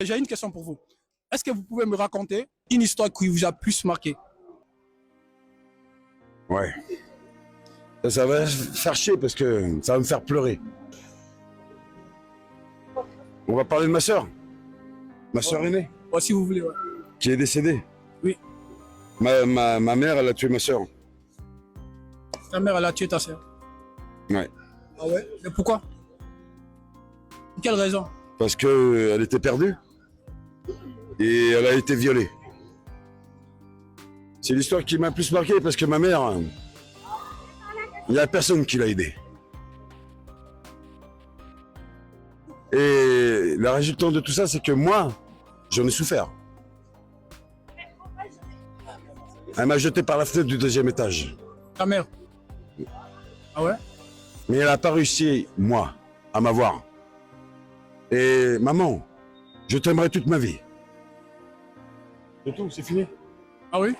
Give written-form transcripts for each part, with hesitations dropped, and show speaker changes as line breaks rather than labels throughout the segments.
J'ai une question pour vous. Est-ce que vous pouvez me raconter une histoire qui vous a plus marqué?
Ouais. Ça va faire chier parce que ça va me faire pleurer. On va parler de ma soeur aînée,
Oh, si vous voulez, ouais.
qui est décédée.
Oui.
Ma mère, elle a tué ma soeur.
Ta mère, elle a tué ta sœur.
Ouais.
Ah ouais? Mais pourquoi? Pour quelle raison?
Parce que elle était perdue et elle a été violée. C'est l'histoire qui m'a plus marqué parce que ma mère, il n'y a personne qui l'a aidée. Et la résultante de tout ça, c'est que moi, j'en ai souffert. Elle m'a jeté par la fenêtre du 2e étage.
Ta mère? Ah ouais?
Mais elle n'a pas réussi, moi, à m'avoir. Et maman, je t'aimerai toute ma vie. C'est tout, c'est fini.
Ah oui?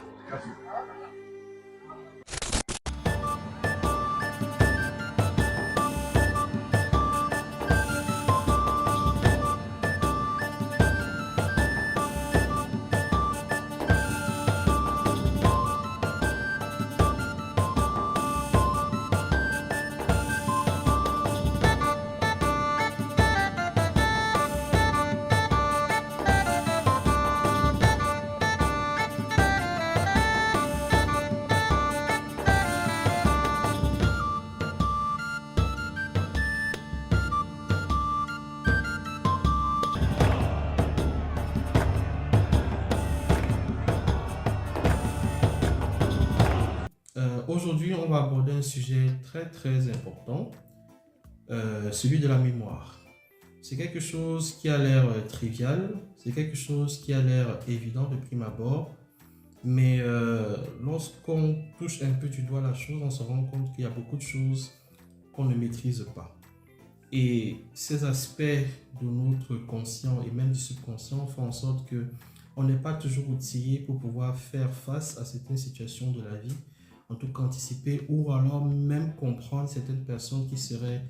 Aujourd'hui, on va aborder un sujet très important, celui de la mémoire. C'est quelque chose qui a l'air trivial, c'est quelque chose qui a l'air évident de prime abord, mais lorsqu'on touche un peu du doigt la chose, on se rend compte qu'il y a beaucoup de choses qu'on ne maîtrise pas. Et ces aspects de notre conscient et même du subconscient font en sorte que on n'est pas toujours outillé pour pouvoir faire face à certaines situations de la vie, en tout cas anticiper ou alors même comprendre certaines personnes qui seraient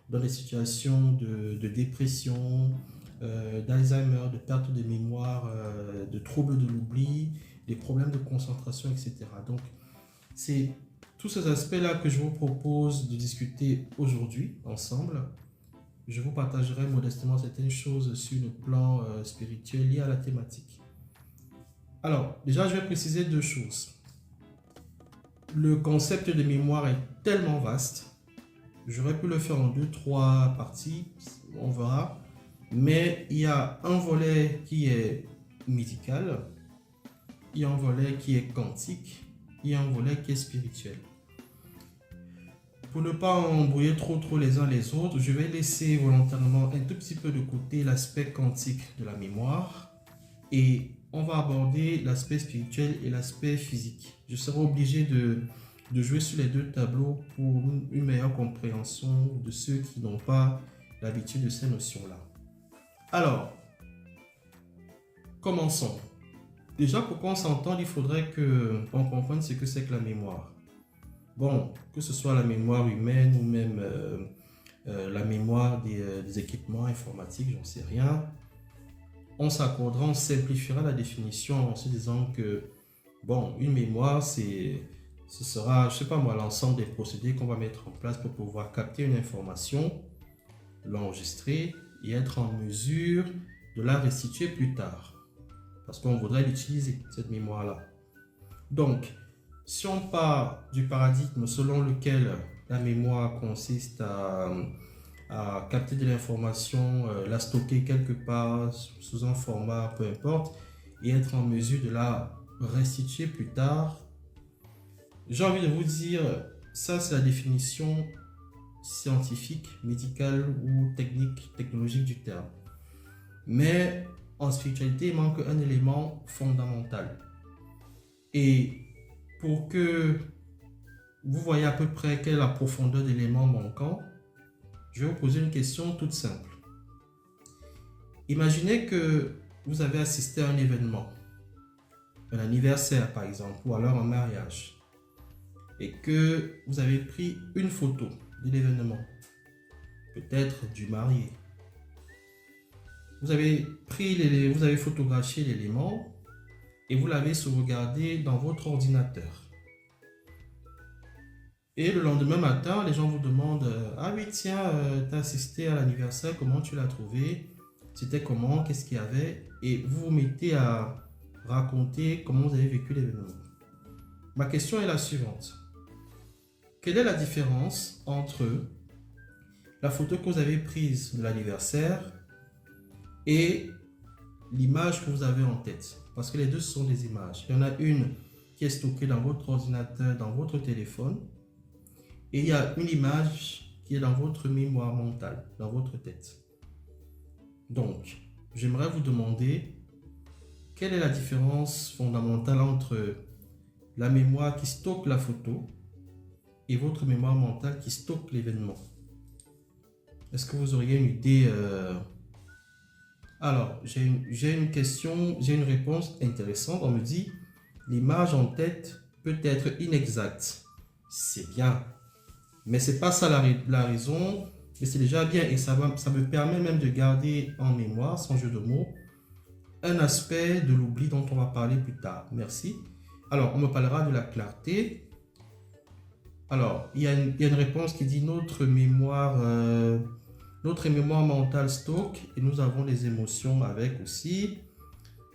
dans des situations de dépression, d'Alzheimer, de perte de mémoire, de troubles de l'oubli, des problèmes de concentration, etc. Donc, c'est tous ces aspects-là que je vous propose de discuter aujourd'hui ensemble. Je vous partagerai modestement certaines choses sur le plan spirituel liées à la thématique. Alors, déjà, je vais préciser 2 choses. Le concept de mémoire est tellement vaste. J'aurais pu le faire en 2-3 parties, on verra. Mais il y a un volet qui est médical, il y a un volet qui est quantique, il y a un volet qui est spirituel. Pour ne pas embrouiller trop les uns les autres, je vais laisser volontairement un tout petit peu de côté l'aspect quantique de la mémoire et on va aborder l'aspect spirituel et l'aspect physique. Je serai obligé de jouer sur les 2 tableaux pour une meilleure compréhension de ceux qui n'ont pas l'habitude de ces notions-là. Alors, commençons. Déjà, pour qu'on s'entende, il faudrait qu'on comprenne ce que c'est que la mémoire. Bon, que ce soit la mémoire humaine ou même la mémoire des équipements informatiques, j'en sais rien. On s'accordera, on simplifiera la définition en se disant que, bon, une mémoire, ce sera, je sais pas moi, l'ensemble des procédés qu'on va mettre en place pour pouvoir capter une information, l'enregistrer et être en mesure de la restituer plus tard. Parce qu'on voudrait l'utiliser, cette mémoire-là. Donc, si on part du paradigme selon lequel la mémoire consiste à capter de l'information, la stocker quelque part sous un format, peu importe, et être en mesure de la restituer plus tard, j'ai envie de vous dire, ça c'est la définition scientifique, médicale ou technique, technologique du terme. Mais en spiritualité, il manque un élément fondamental. Et pour que vous voyez à peu près quelle est la profondeur d'éléments manquants, je vais vous poser une question toute simple. Imaginez que vous avez assisté à un événement, un anniversaire par exemple, ou alors un mariage, et que vous avez pris une photo de l'événement, peut-être du marié. Vous avez vous avez photographié l'élément et vous l'avez sauvegardé dans votre ordinateur. Et le lendemain matin, les gens vous demandent ah oui, tiens, tu as assisté à l'anniversaire, comment tu l'as trouvé? C'était comment? Qu'est-ce qu'il y avait? Et vous vous mettez à raconter comment vous avez vécu l'événement. Ma question est la suivante. Quelle est la différence entre la photo que vous avez prise de l'anniversaire et l'image que vous avez en tête? Parce que les deux sont des images. Il y en a une qui est stockée dans votre ordinateur, dans votre téléphone. Et il y a une image qui est dans votre mémoire mentale, dans votre tête. Donc, j'aimerais vous demander quelle est la différence fondamentale entre la mémoire qui stocke la photo et votre mémoire mentale qui stocke l'événement. Est-ce que vous auriez une idée Alors, j'ai une question, j'ai une réponse intéressante. On me dit, l'image en tête peut être inexacte. C'est bien. Mais ce n'est pas ça la raison, mais c'est déjà bien et ça me permet même de garder en mémoire, sans jeu de mots, un aspect de l'oubli dont on va parler plus tard. Merci. Alors, on me parlera de la clarté. Alors, il y a une réponse qui dit notre mémoire mentale stocke et nous avons les émotions avec aussi.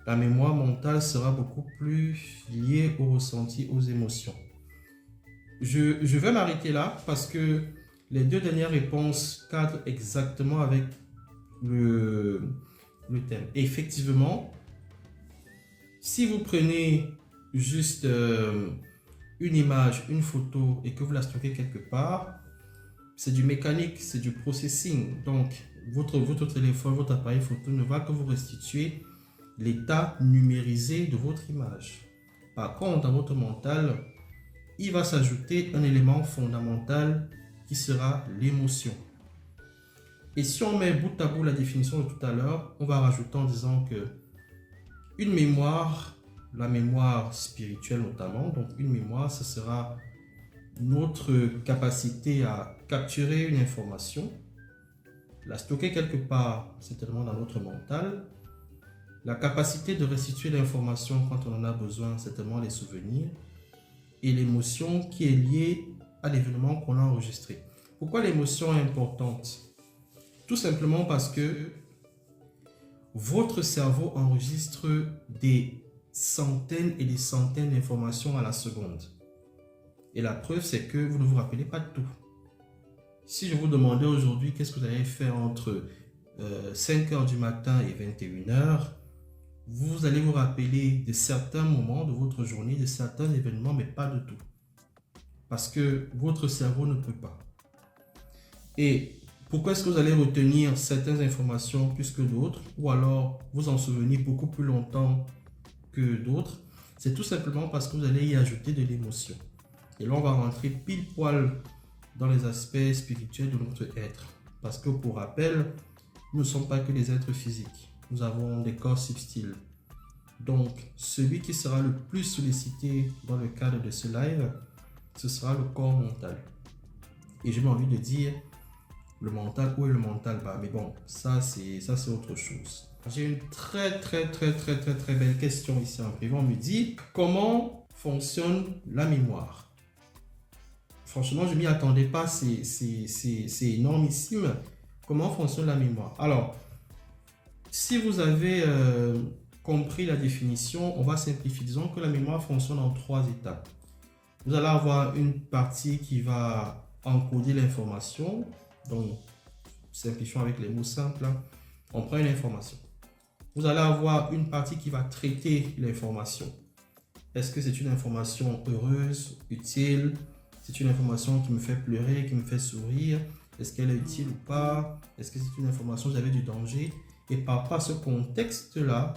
La mémoire mentale sera beaucoup plus liée au ressenti, aux émotions. Je vais m'arrêter là parce que les deux dernières réponses cadrent exactement avec le thème. Et effectivement, si vous prenez juste une image, une photo et que vous la stockez quelque part, c'est du mécanique, c'est du processing. Donc, votre téléphone, votre appareil photo ne va que vous restituer l'état numérisé de votre image. Par contre, dans votre mental, il va s'ajouter un élément fondamental qui sera l'émotion. Et si on met bout à bout la définition de tout à l'heure, on va rajouter en disant que une mémoire, la mémoire spirituelle notamment, donc une mémoire, ce sera notre capacité à capturer une information, la stocker quelque part, certainement dans notre mental, la capacité de restituer l'information quand on en a besoin, certainement les souvenirs, et l'émotion qui est liée à l'événement qu'on a enregistré. Pourquoi l'émotion est importante? Tout simplement parce que votre cerveau enregistre des centaines et des centaines d'informations à la seconde. Et la preuve, c'est que vous ne vous rappelez pas de tout. Si je vous demandais aujourd'hui qu'est-ce que vous avez fait entre 5h du matin et 21h, vous allez vous rappeler de certains moments de votre journée, de certains événements, mais pas de tout. Parce que votre cerveau ne peut pas. Et pourquoi est-ce que vous allez retenir certaines informations plus que d'autres, ou alors vous en souvenir beaucoup plus longtemps que d'autres? C'est tout simplement parce que vous allez y ajouter de l'émotion. Et là, on va rentrer pile poil dans les aspects spirituels de notre être. Parce que pour rappel, nous ne sommes pas que des êtres physiques. Nous avons des corps subtils. Donc, celui qui sera le plus sollicité dans le cadre de ce live, ce sera le corps mental. Et j'ai envie de dire, le mental, où est le mental? Mais bon, ça c'est autre chose. J'ai une très belle question ici en privé. On me dit, comment fonctionne la mémoire? Franchement, je ne m'y attendais pas, c'est énormissime. Comment fonctionne la mémoire? Alors, si vous avez compris la définition, on va simplifier. Disons que la mémoire fonctionne en 3 étapes. Vous allez avoir une partie qui va encoder l'information. Donc, simplifions avec les mots simples. On prend une information. Vous allez avoir une partie qui va traiter l'information. Est-ce que c'est une information heureuse, utile? C'est une information qui me fait pleurer, qui me fait sourire? Est-ce qu'elle est utile ou pas? Est-ce que c'est une information où j'avais du danger? Et par rapport à ce contexte-là,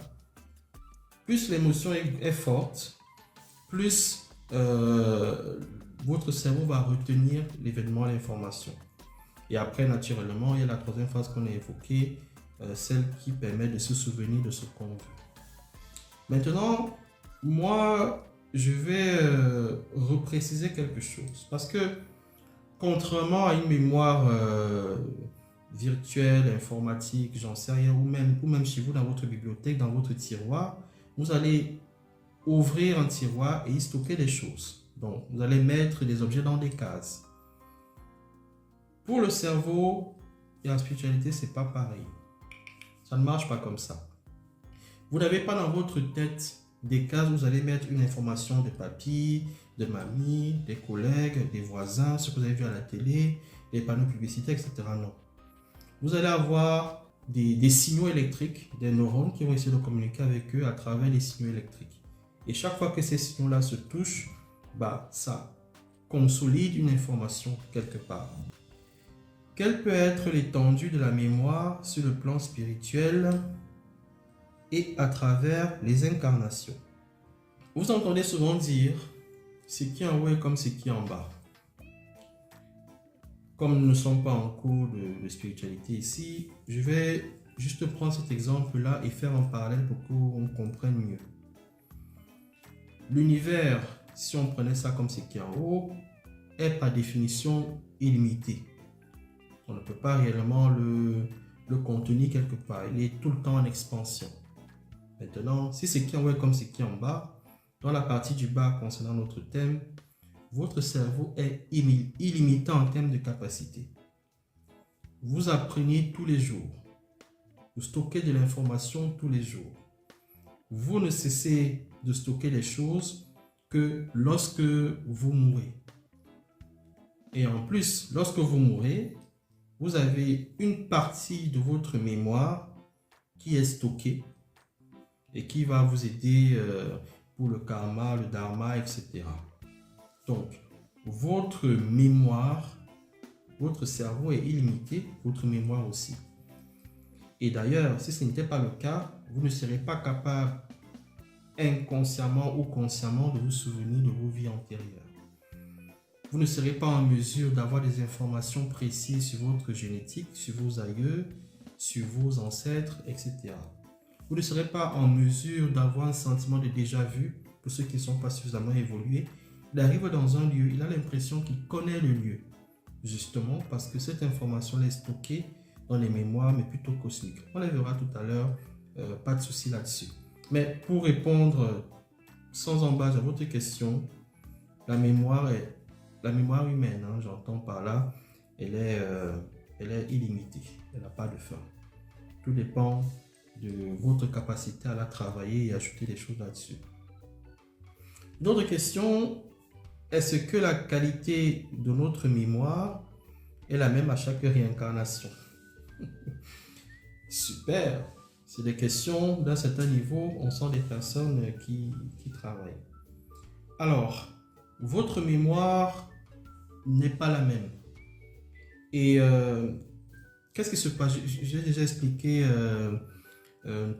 plus l'émotion est forte, plus votre cerveau va retenir l'événement, l'information. Et après, naturellement, il y a la troisième phase qu'on a évoquée, celle qui permet de se souvenir de ce qu'on veut. Maintenant, moi, je vais repréciser quelque chose. Parce que, contrairement à une mémoire virtuelle, informatique, j'en sais rien, ou même chez vous dans votre bibliothèque, dans votre tiroir, vous allez ouvrir un tiroir et y stocker des choses. Donc, vous allez mettre des objets dans des cases. Pour le cerveau et la spiritualité, c'est pas pareil. Ça ne marche pas comme ça. Vous n'avez pas dans votre tête des cases où vous allez mettre une information de papy, de mamie, des collègues, des voisins, ce que vous avez vu à la télé, les panneaux publicitaires, etc. Non. Vous allez avoir des signaux électriques, des neurones qui vont essayer de communiquer avec eux à travers les signaux électriques. Et chaque fois que ces signaux-là se touchent, ça consolide une information quelque part. Quelle peut être l'étendue de la mémoire sur le plan spirituel et à travers les incarnations? Vous entendez souvent dire ce qui est en haut est comme ce qui est en bas. Comme nous ne sommes pas en cours de spiritualité ici, je vais juste prendre cet exemple-là et faire un parallèle pour qu'on comprenne mieux. L'univers, si on prenait ça comme ce qui est en haut, est par définition illimité. On ne peut pas réellement le contenir quelque part. Il est tout le temps en expansion. Maintenant, si ce qui est en haut est comme ce qui est en bas, dans la partie du bas concernant notre thème, votre cerveau est illimité en termes de capacité. Vous apprenez tous les jours. Vous stockez de l'information tous les jours. Vous ne cessez de stocker les choses que lorsque vous mourrez. Et en plus, lorsque vous mourrez, vous avez une partie de votre mémoire qui est stockée et qui va vous aider pour le karma, le dharma, etc. Donc, votre mémoire, votre cerveau est illimité, votre mémoire aussi. Et d'ailleurs, si ce n'était pas le cas, vous ne serez pas capable inconsciemment ou consciemment de vous souvenir de vos vies antérieures. Vous ne serez pas en mesure d'avoir des informations précises sur votre génétique, sur vos aïeux, sur vos ancêtres, etc. Vous ne serez pas en mesure d'avoir un sentiment de déjà-vu pour ceux qui ne sont pas suffisamment évolués. Il arrive dans un lieu, il a l'impression qu'il connaît le lieu, justement parce que cette information est stockée dans les mémoires, mais plutôt cosmiques. On les verra tout à l'heure, pas de souci là-dessus. Mais pour répondre sans embâche à votre question, la mémoire humaine, j'entends par là, elle est illimitée, elle n'a pas de fin. Tout dépend de votre capacité à la travailler et ajouter des choses là-dessus. D'autres questions, est-ce que la qualité de notre mémoire est la même à chaque réincarnation? Super! C'est des questions d'un certain niveau, on sent des personnes qui travaillent. Alors, votre mémoire n'est pas la même. Et qu'est-ce qui se passe? J'ai déjà expliqué,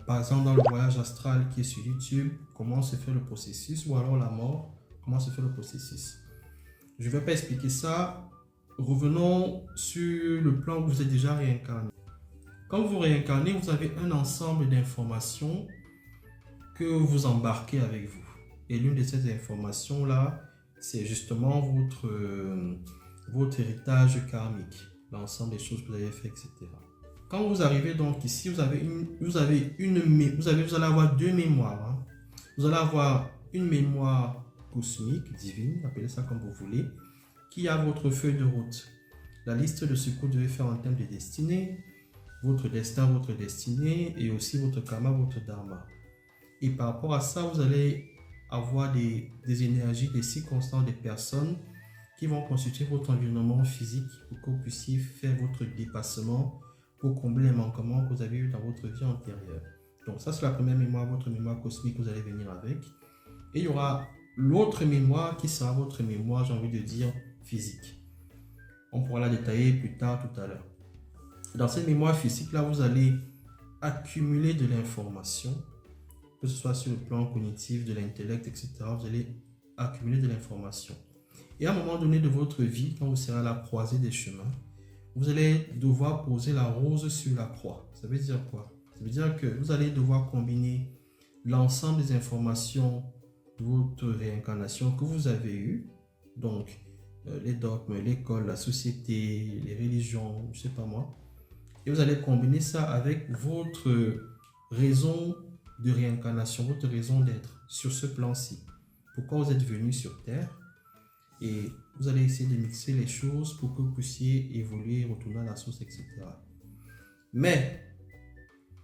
par exemple, dans le voyage astral qui est sur YouTube, comment se fait le processus, ou alors la mort, comment se fait le processus. Je ne vais pas expliquer ça. Revenons sur le plan où vous êtes déjà réincarné. Quand vous réincarnez, vous avez un ensemble d'informations que vous embarquez avec vous. Et l'une de ces informations-là, c'est justement votre héritage karmique, l'ensemble des choses que vous avez fait, etc. Quand vous arrivez donc ici, vous allez avoir deux mémoires. Vous allez avoir une mémoire cosmique, divine, appelez ça comme vous voulez, qui a votre feuille de route, la liste de ce que vous devez faire en termes de destinée, votre destin, votre destinée, et aussi votre karma, votre dharma. Et par rapport à ça, vous allez avoir des énergies, des circonstances, des personnes qui vont constituer votre environnement physique pour que vous puissiez faire votre dépassement pour combler les manquements que vous avez eu dans votre vie antérieure. Donc ça, c'est la première mémoire, votre mémoire cosmique que vous allez venir avec. Et il y aura l'autre mémoire qui sera votre mémoire, j'ai envie de dire, physique. On pourra la détailler plus tard, tout à l'heure. Dans cette mémoire physique-là, vous allez accumuler de l'information, que ce soit sur le plan cognitif, de l'intellect, etc. Vous allez accumuler de l'information. Et à un moment donné de votre vie, quand vous serez à la croisée des chemins, vous allez devoir poser la rose sur la croix. Ça veut dire quoi? Ça veut dire que vous allez devoir combiner l'ensemble des informations de votre réincarnation que vous avez eues, donc les dogmes, l'école, la société, les religions, je ne sais pas moi, et vous allez combiner ça avec votre raison de réincarnation, votre raison d'être sur ce plan-ci. Pourquoi vous êtes venu sur Terre? Et vous allez essayer de mixer les choses pour que vous puissiez évoluer, retourner à la source, etc. Mais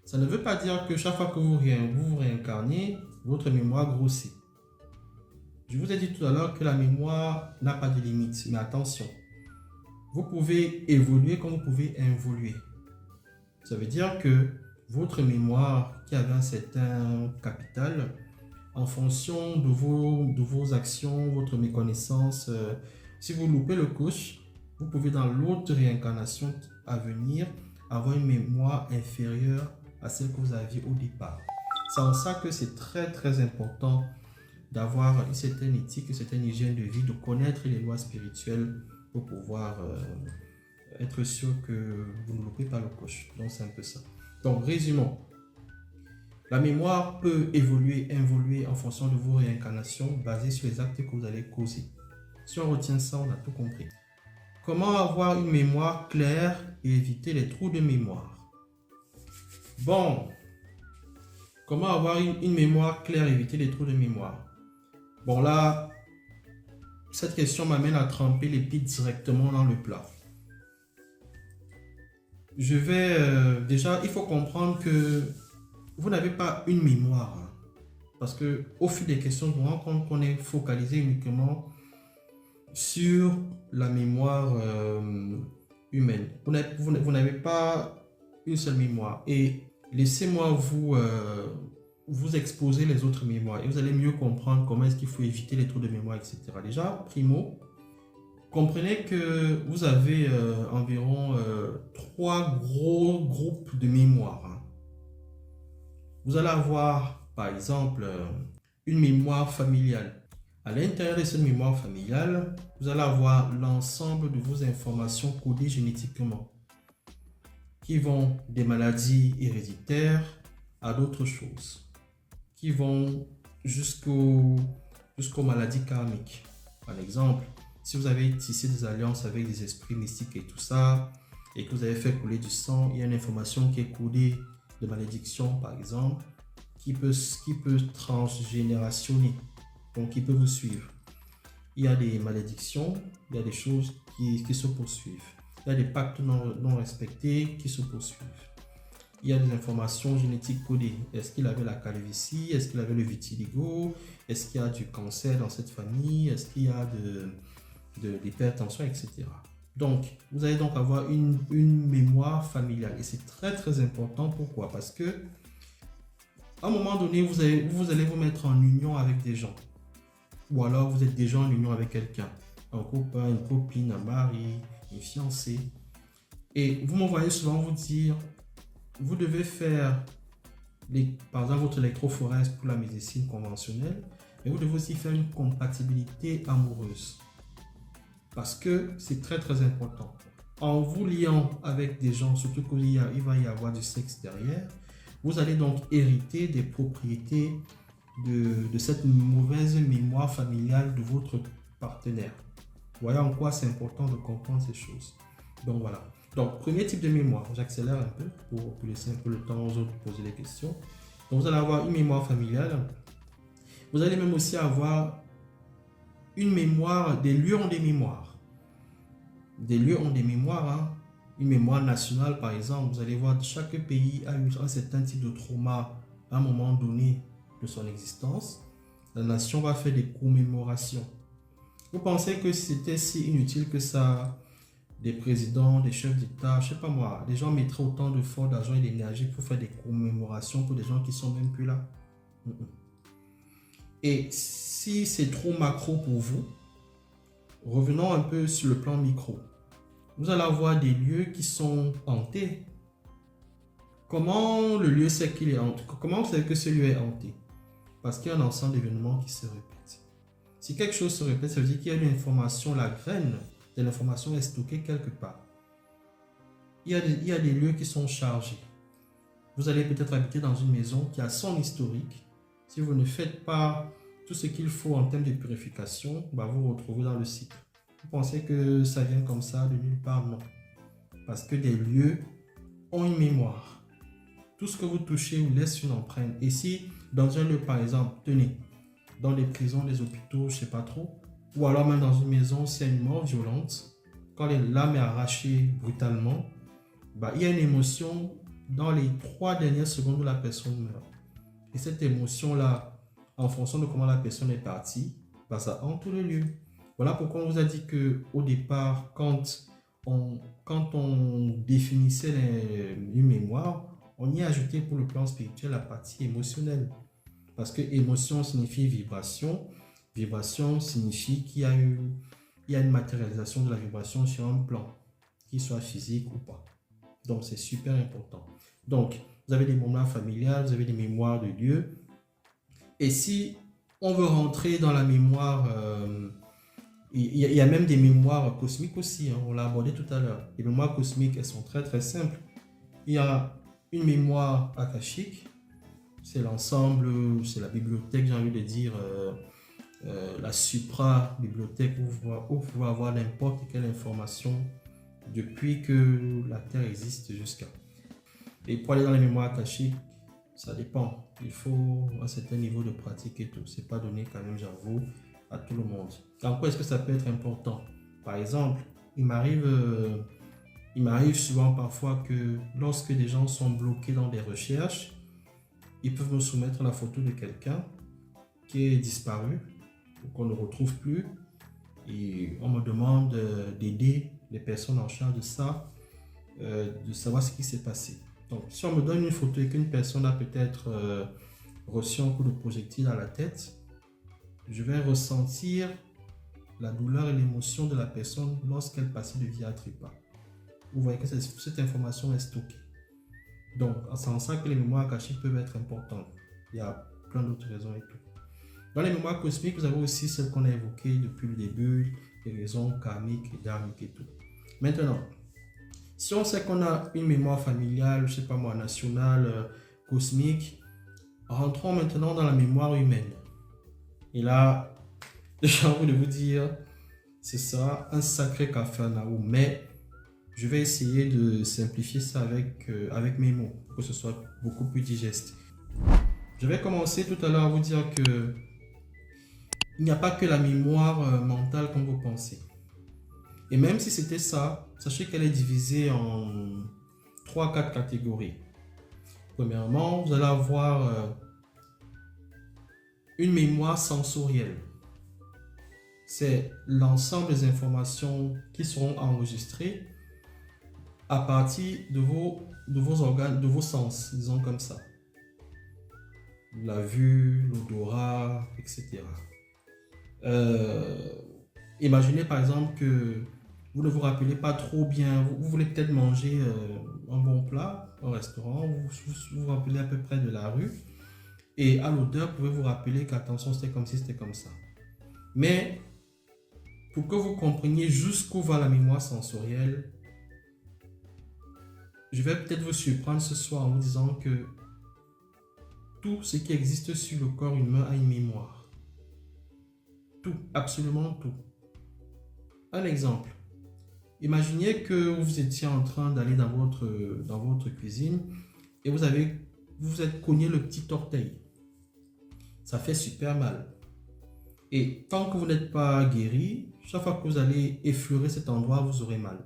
ça ne veut pas dire que chaque fois que vous vous réincarnez, votre mémoire grossit. Je vous ai dit tout à l'heure que la mémoire n'a pas de limite, mais attention, vous pouvez évoluer comme vous pouvez involuer. Ça veut dire que votre mémoire qui avait un certain capital, en fonction de vos actions, votre méconnaissance, si vous loupez le coche, vous pouvez dans l'autre réincarnation à venir avoir une mémoire inférieure à celle que vous aviez au départ. C'est en ça que c'est très très important d'avoir une certaine éthique, une certaine hygiène de vie, de connaître les lois spirituelles pour pouvoir être sûr que vous ne loupez pas le coche. Donc c'est un peu ça. Donc résumons. La mémoire peut évoluer, involuer en fonction de vos réincarnations basées sur les actes que vous allez causer. Si on retient ça, on a tout compris. Comment avoir une mémoire claire et éviter les trous de mémoire? Bon, comment avoir une mémoire claire et éviter les trous de mémoire? Bon là, cette question m'amène à tremper les pieds directement dans le plat. Déjà, il faut comprendre que vous n'avez pas une mémoire. Parce que au fil des questions, je me rends compte qu'on est focalisé uniquement sur la mémoire humaine. Vous n'avez pas une seule mémoire. Et laissez-moi vous exposer les autres mémoires. Et vous allez mieux comprendre comment est-ce qu'il faut éviter les trous de mémoire, etc. Déjà, primo, comprenez que vous avez environ 3 gros groupes de mémoire. Vous allez avoir, par exemple, une mémoire familiale. À l'intérieur de cette mémoire familiale, vous allez avoir l'ensemble de vos informations codées génétiquement, qui vont des maladies héréditaires à d'autres choses, qui vont jusqu'aux maladies karmiques. Par exemple, si vous avez tissé des alliances avec des esprits mystiques et tout ça, et que vous avez fait couler du sang, il y a une information qui est codée de malédiction, par exemple, qui peut transgénérationner, donc qui peut vous suivre. Il y a des malédictions, il y a des choses qui se poursuivent. Il y a des pactes non respectés qui se poursuivent. Il y a des informations génétiques codées. Est-ce qu'il avait la calvitie? Est-ce qu'il avait le vitiligo? Est-ce qu'il y a du cancer dans cette famille? Est-ce qu'il y a de l'hypertension, etc. Donc, vous allez donc avoir une mémoire familiale. Et c'est très très important. Pourquoi? Parce que à un moment donné, vous allez vous mettre en union avec des gens. Ou alors vous êtes déjà en union avec quelqu'un. Un copain, une copine, un mari, une fiancée. Et vous m'envoyez souvent vous dire, vous devez faire, par exemple, votre électrophorèse pour la médecine conventionnelle, mais vous devez aussi faire une compatibilité amoureuse. Parce que c'est très très important. En vous liant avec des gens, surtout qu'il va y avoir du sexe derrière, vous allez donc hériter des propriétés de cette mauvaise mémoire familiale de votre partenaire. Voyez en quoi c'est important de comprendre ces choses. Donc voilà. Donc premier type de mémoire, j'accélère un peu pour laisser un peu le temps aux autres de poser des questions. Donc vous allez avoir une mémoire familiale. Vous allez même aussi avoir une mémoire, des lieux ont des mémoires. Des lieux ont des mémoires. Hein. Une mémoire nationale, par exemple, vous allez voir chaque pays a eu un certain type de trauma à un moment donné de son existence. La nation va faire des commémorations. Vous pensez que c'était si inutile que ça, des présidents, des chefs d'État, je sais pas moi, les gens mettraient autant d'efforts, d'argent et d'énergie pour faire des commémorations pour des gens qui sont même plus là? Et si c'est trop macro pour vous, revenons un peu sur le plan micro. Vous allez avoir des lieux qui sont hantés. Comment le lieu sait qu'il est hanté? Comment vous savez que ce lieu est hanté? Parce qu'il y a un ensemble d'événements qui se répètent. Si quelque chose se répète, ça veut dire qu'il y a une information, la graine de l'information est stockée quelque part. Il y a des lieux qui sont chargés. Vous allez peut-être habiter dans une maison qui a son historique. Si vous ne faites pas tout ce qu'il faut en termes de purification, vous vous retrouvez dans le cycle. Vous pensez que ça vient comme ça de nulle part? Non. Parce que des lieux ont une mémoire. Tout ce que vous touchez vous laisse une empreinte. Et si, dans un lieu, par exemple, tenez, dans des prisons, des hôpitaux, je ne sais pas trop, ou alors même dans une maison, s'il y a une mort violente, quand l'âme est arrachée brutalement, il y a une émotion dans les 3 dernières secondes où la personne meurt. Et cette émotion-là, en fonction de comment la personne est partie, ça hante le lieu. Voilà pourquoi on vous a dit qu'au départ, quand on définissait une mémoire, on y a ajouté pour le plan spirituel la partie émotionnelle. Parce que émotion signifie vibration. Vibration signifie qu'il y a une matérialisation de la vibration sur un plan, qu'il soit physique ou pas. Donc, c'est super important. Donc, vous avez des mémoires familiales, vous avez des mémoires de Dieu. Et si on veut rentrer dans la mémoire, il y a même des mémoires cosmiques aussi, hein, on l'a abordé tout à l'heure. Les mémoires cosmiques, elles sont très très simples. Il y a une mémoire akashique, c'est l'ensemble, c'est la bibliothèque, j'ai envie de dire, la supra-bibliothèque où vous pouvez avoir n'importe quelle information depuis que la Terre existe jusqu'à. Et pour aller dans les mémoires akashiques, ça dépend. Il faut un certain niveau de pratique et tout. C'est pas donné quand même, j'avoue, à tout le monde. En quoi est-ce que ça peut être important? Par exemple, il m'arrive souvent parfois que lorsque des gens sont bloqués dans des recherches, ils peuvent me soumettre la photo de quelqu'un qui est disparu ou qu'on ne retrouve plus. Et on me demande d'aider les personnes en charge de ça, de savoir ce qui s'est passé. Donc, si on me donne une photo et qu'une personne a peut-être reçu un coup de projectile à la tête, je vais ressentir la douleur et l'émotion de la personne lorsqu'elle passait de vie à trépas. Vous voyez que cette information est stockée. Donc, c'est en ça que les mémoires akashiques peuvent être importantes. Il y a plein d'autres raisons et tout. Dans les mémoires cosmiques, vous avez aussi celles qu'on a évoquées depuis le début, les raisons karmiques et dharmiques et tout. Maintenant, si on sait qu'on a une mémoire familiale, je ne sais pas moi, nationale, cosmique, rentrons maintenant dans la mémoire humaine. Et là, j'ai envie de vous dire, c'est ça, un sacré capharnaüm. Mais je vais essayer de simplifier ça avec mes mots, pour que ce soit beaucoup plus digeste. Je vais commencer tout à l'heure à vous dire que il n'y a pas que la mémoire mentale comme vous pensez. Et même si c'était ça, sachez qu'elle est divisée en 3-4 catégories. Premièrement, vous allez avoir une mémoire sensorielle. C'est l'ensemble des informations qui seront enregistrées à partir de vos organes, de vos sens, disons comme ça. La vue, l'odorat, etc. Imaginez par exemple que vous ne vous rappelez pas trop bien, vous voulez peut-être manger un bon plat au restaurant, vous vous rappelez à peu près de la rue, et à l'odeur, vous pouvez vous rappeler qu'attention, c'était comme ci, c'était comme ça. Mais pour que vous compreniez jusqu'où va la mémoire sensorielle, je vais peut-être vous surprendre ce soir en vous disant que tout ce qui existe sur le corps humain a une mémoire. Tout, absolument tout. Un exemple. Imaginez que vous étiez en train d'aller dans votre cuisine et vous êtes cogné le petit orteil. Ça fait super mal. Et tant que vous n'êtes pas guéri, chaque fois que vous allez effleurer cet endroit, vous aurez mal.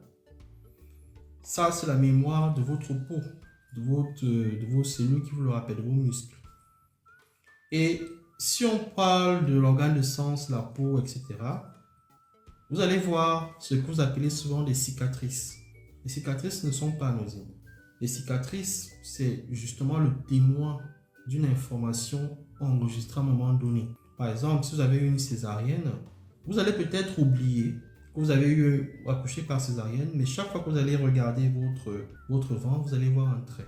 Ça, c'est la mémoire de votre peau, de vos cellules qui vous le rappellent, de vos muscles. Et si on parle de l'organe de sens, la peau, etc., vous allez voir ce que vous appelez souvent des cicatrices. Les cicatrices ne sont pas anodines. Les cicatrices, c'est justement le témoin d'une information enregistrée à un moment donné. Par exemple, si vous avez eu une césarienne, vous allez peut-être oublier que vous avez eu accouché par césarienne, mais chaque fois que vous allez regarder votre ventre, vous allez voir un trait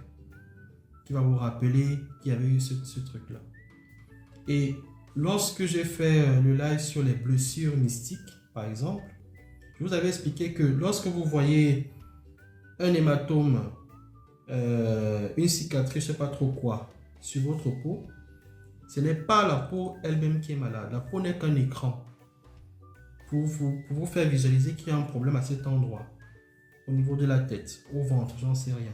qui va vous rappeler qu'il y avait eu ce truc-là. Et lorsque j'ai fait le live sur les blessures mystiques, par exemple, je vous avais expliqué que lorsque vous voyez un hématome, une cicatrice, je ne sais pas trop quoi, sur votre peau, ce n'est pas la peau elle-même qui est malade. La peau n'est qu'un écran pour vous faire visualiser qu'il y a un problème à cet endroit, au niveau de la tête, au ventre, j'en sais rien.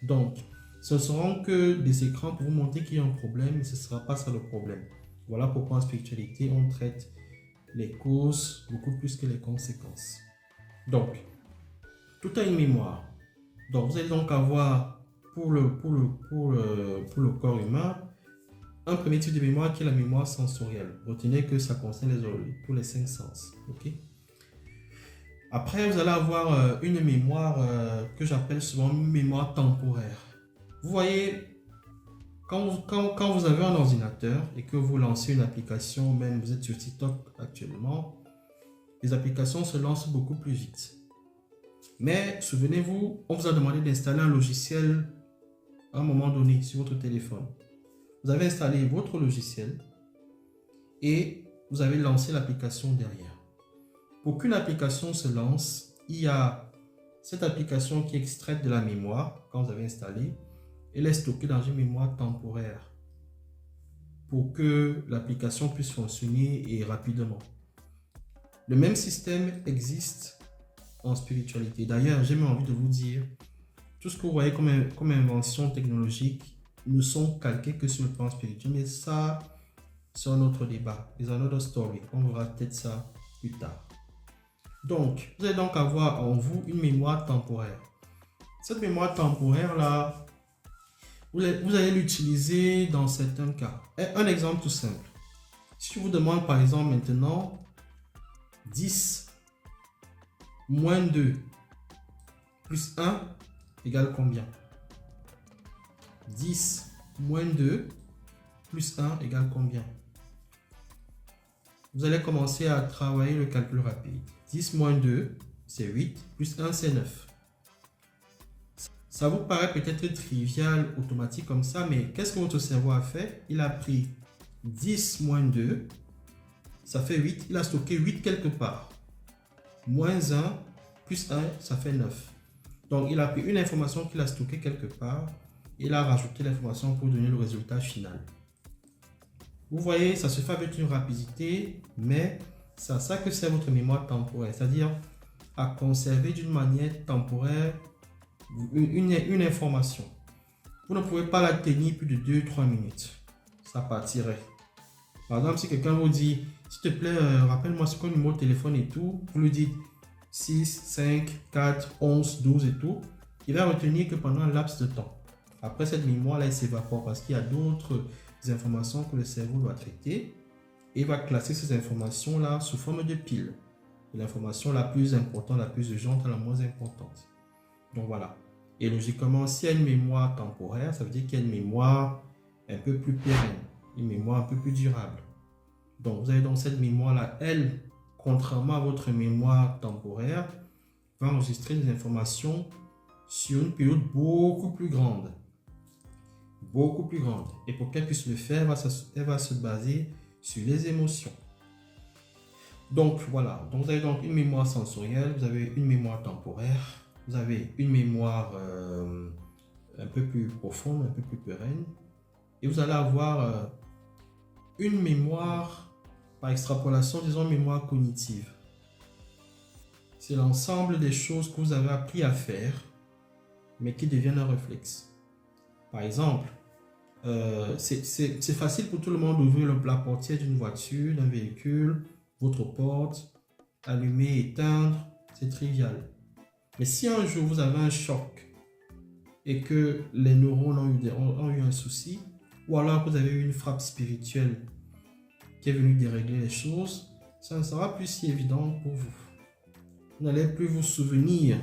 Donc, ce ne seront que des écrans pour vous montrer qu'il y a un problème, mais ce ne sera pas ça le problème. Voilà pourquoi en spiritualité, on traite les causes beaucoup plus que les conséquences. Donc, tout a une mémoire. Donc, vous allez donc avoir pour le corps humain un premier type de mémoire qui est la mémoire sensorielle. Retenez que ça concerne tous les 5 sens. Okay? Après, vous allez avoir une mémoire que j'appelle souvent une mémoire temporaire. Vous voyez, quand vous avez un ordinateur et que vous lancez une application, même vous êtes sur TikTok actuellement, les applications se lancent beaucoup plus vite. Mais souvenez-vous, on vous a demandé d'installer un logiciel à un moment donné sur votre téléphone. Vous avez installé votre logiciel et vous avez lancé l'application derrière. Pour qu'une application se lance, il y a cette application qui est extraite de la mémoire quand vous avez installé. Elle est stockée dans une mémoire temporaire pour que l'application puisse fonctionner et rapidement. Le même système existe en spiritualité. D'ailleurs, j'ai même envie de vous dire, tout ce que vous voyez comme invention technologique ne sont calqués que sur le plan spirituel. Mais ça, c'est un autre débat. It's another story. On verra peut-être ça plus tard. Donc, vous allez donc avoir en vous une mémoire temporaire. Cette mémoire temporaire-là, vous allez l'utiliser dans certains cas. Un exemple tout simple. Si je vous demande par exemple maintenant 10 moins 2 plus 1 égale combien? 10 moins 2 plus 1 égale combien? Vous allez commencer à travailler le calcul rapide. 10 moins 2, c'est 8, plus 1, c'est 9. Ça vous paraît peut-être trivial, automatique comme ça, mais qu'est-ce que votre cerveau a fait? Il a pris 10 moins 2, ça fait 8, il a stocké 8 quelque part. Moins 1, plus 1, ça fait 9. Donc, il a pris une information qu'il a stockée quelque part, et il a rajouté l'information pour donner le résultat final. Vous voyez, ça se fait avec une rapidité, mais c'est à ça que c'est votre mémoire temporaire, c'est-à-dire à conserver d'une manière temporaire une information. Vous ne pouvez pas la tenir plus de 2-3 minutes. Ça partirait. Par exemple, si quelqu'un vous dit, s'il te plaît, rappelle-moi ce qu'on numéro de téléphone et tout, vous lui dites 6, 5, 4, 11, 12 et tout, il va retenir que pendant un laps de temps. Après, cette mémoire-là, elle s'évapore parce qu'il y a d'autres informations que le cerveau doit traiter et va classer ces informations-là sous forme de piles. L'information la plus importante, la plus urgente à la moins importante. Donc voilà. Et logiquement, s'il y a une mémoire temporaire, ça veut dire qu'il y a une mémoire un peu plus pérenne, une mémoire un peu plus durable. Donc vous avez donc cette mémoire-là, elle, contrairement à votre mémoire temporaire, va enregistrer des informations sur une période beaucoup plus grande. Beaucoup plus grande. Et pour qu'elle puisse le faire, elle va se baser sur les émotions. Donc voilà, donc vous avez donc une mémoire sensorielle, vous avez une mémoire temporaire, vous avez une mémoire un peu plus profonde, un peu plus pérenne, et vous allez avoir une mémoire, par extrapolation, disons mémoire cognitive. C'est l'ensemble des choses que vous avez appris à faire, mais qui deviennent un réflexe. Par exemple, c'est facile pour tout le monde d'ouvrir la portière d'une voiture, d'un véhicule, votre porte, allumer, éteindre, c'est trivial. Mais si un jour vous avez un choc et que les neurones ont eu un souci, ou alors que vous avez eu une frappe spirituelle qui est venue dérégler les choses, ça ne sera plus si évident pour vous. Vous n'allez plus vous souvenir.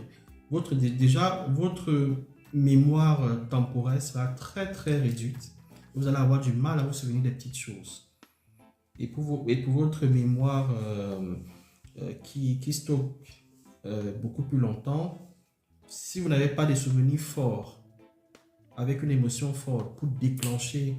Déjà, votre mémoire temporelle sera très très réduite. Vous allez avoir du mal à vous souvenir des petites choses. Et pour votre mémoire qui stocke beaucoup plus longtemps, si vous n'avez pas des souvenirs forts, avec une émotion forte pour déclencher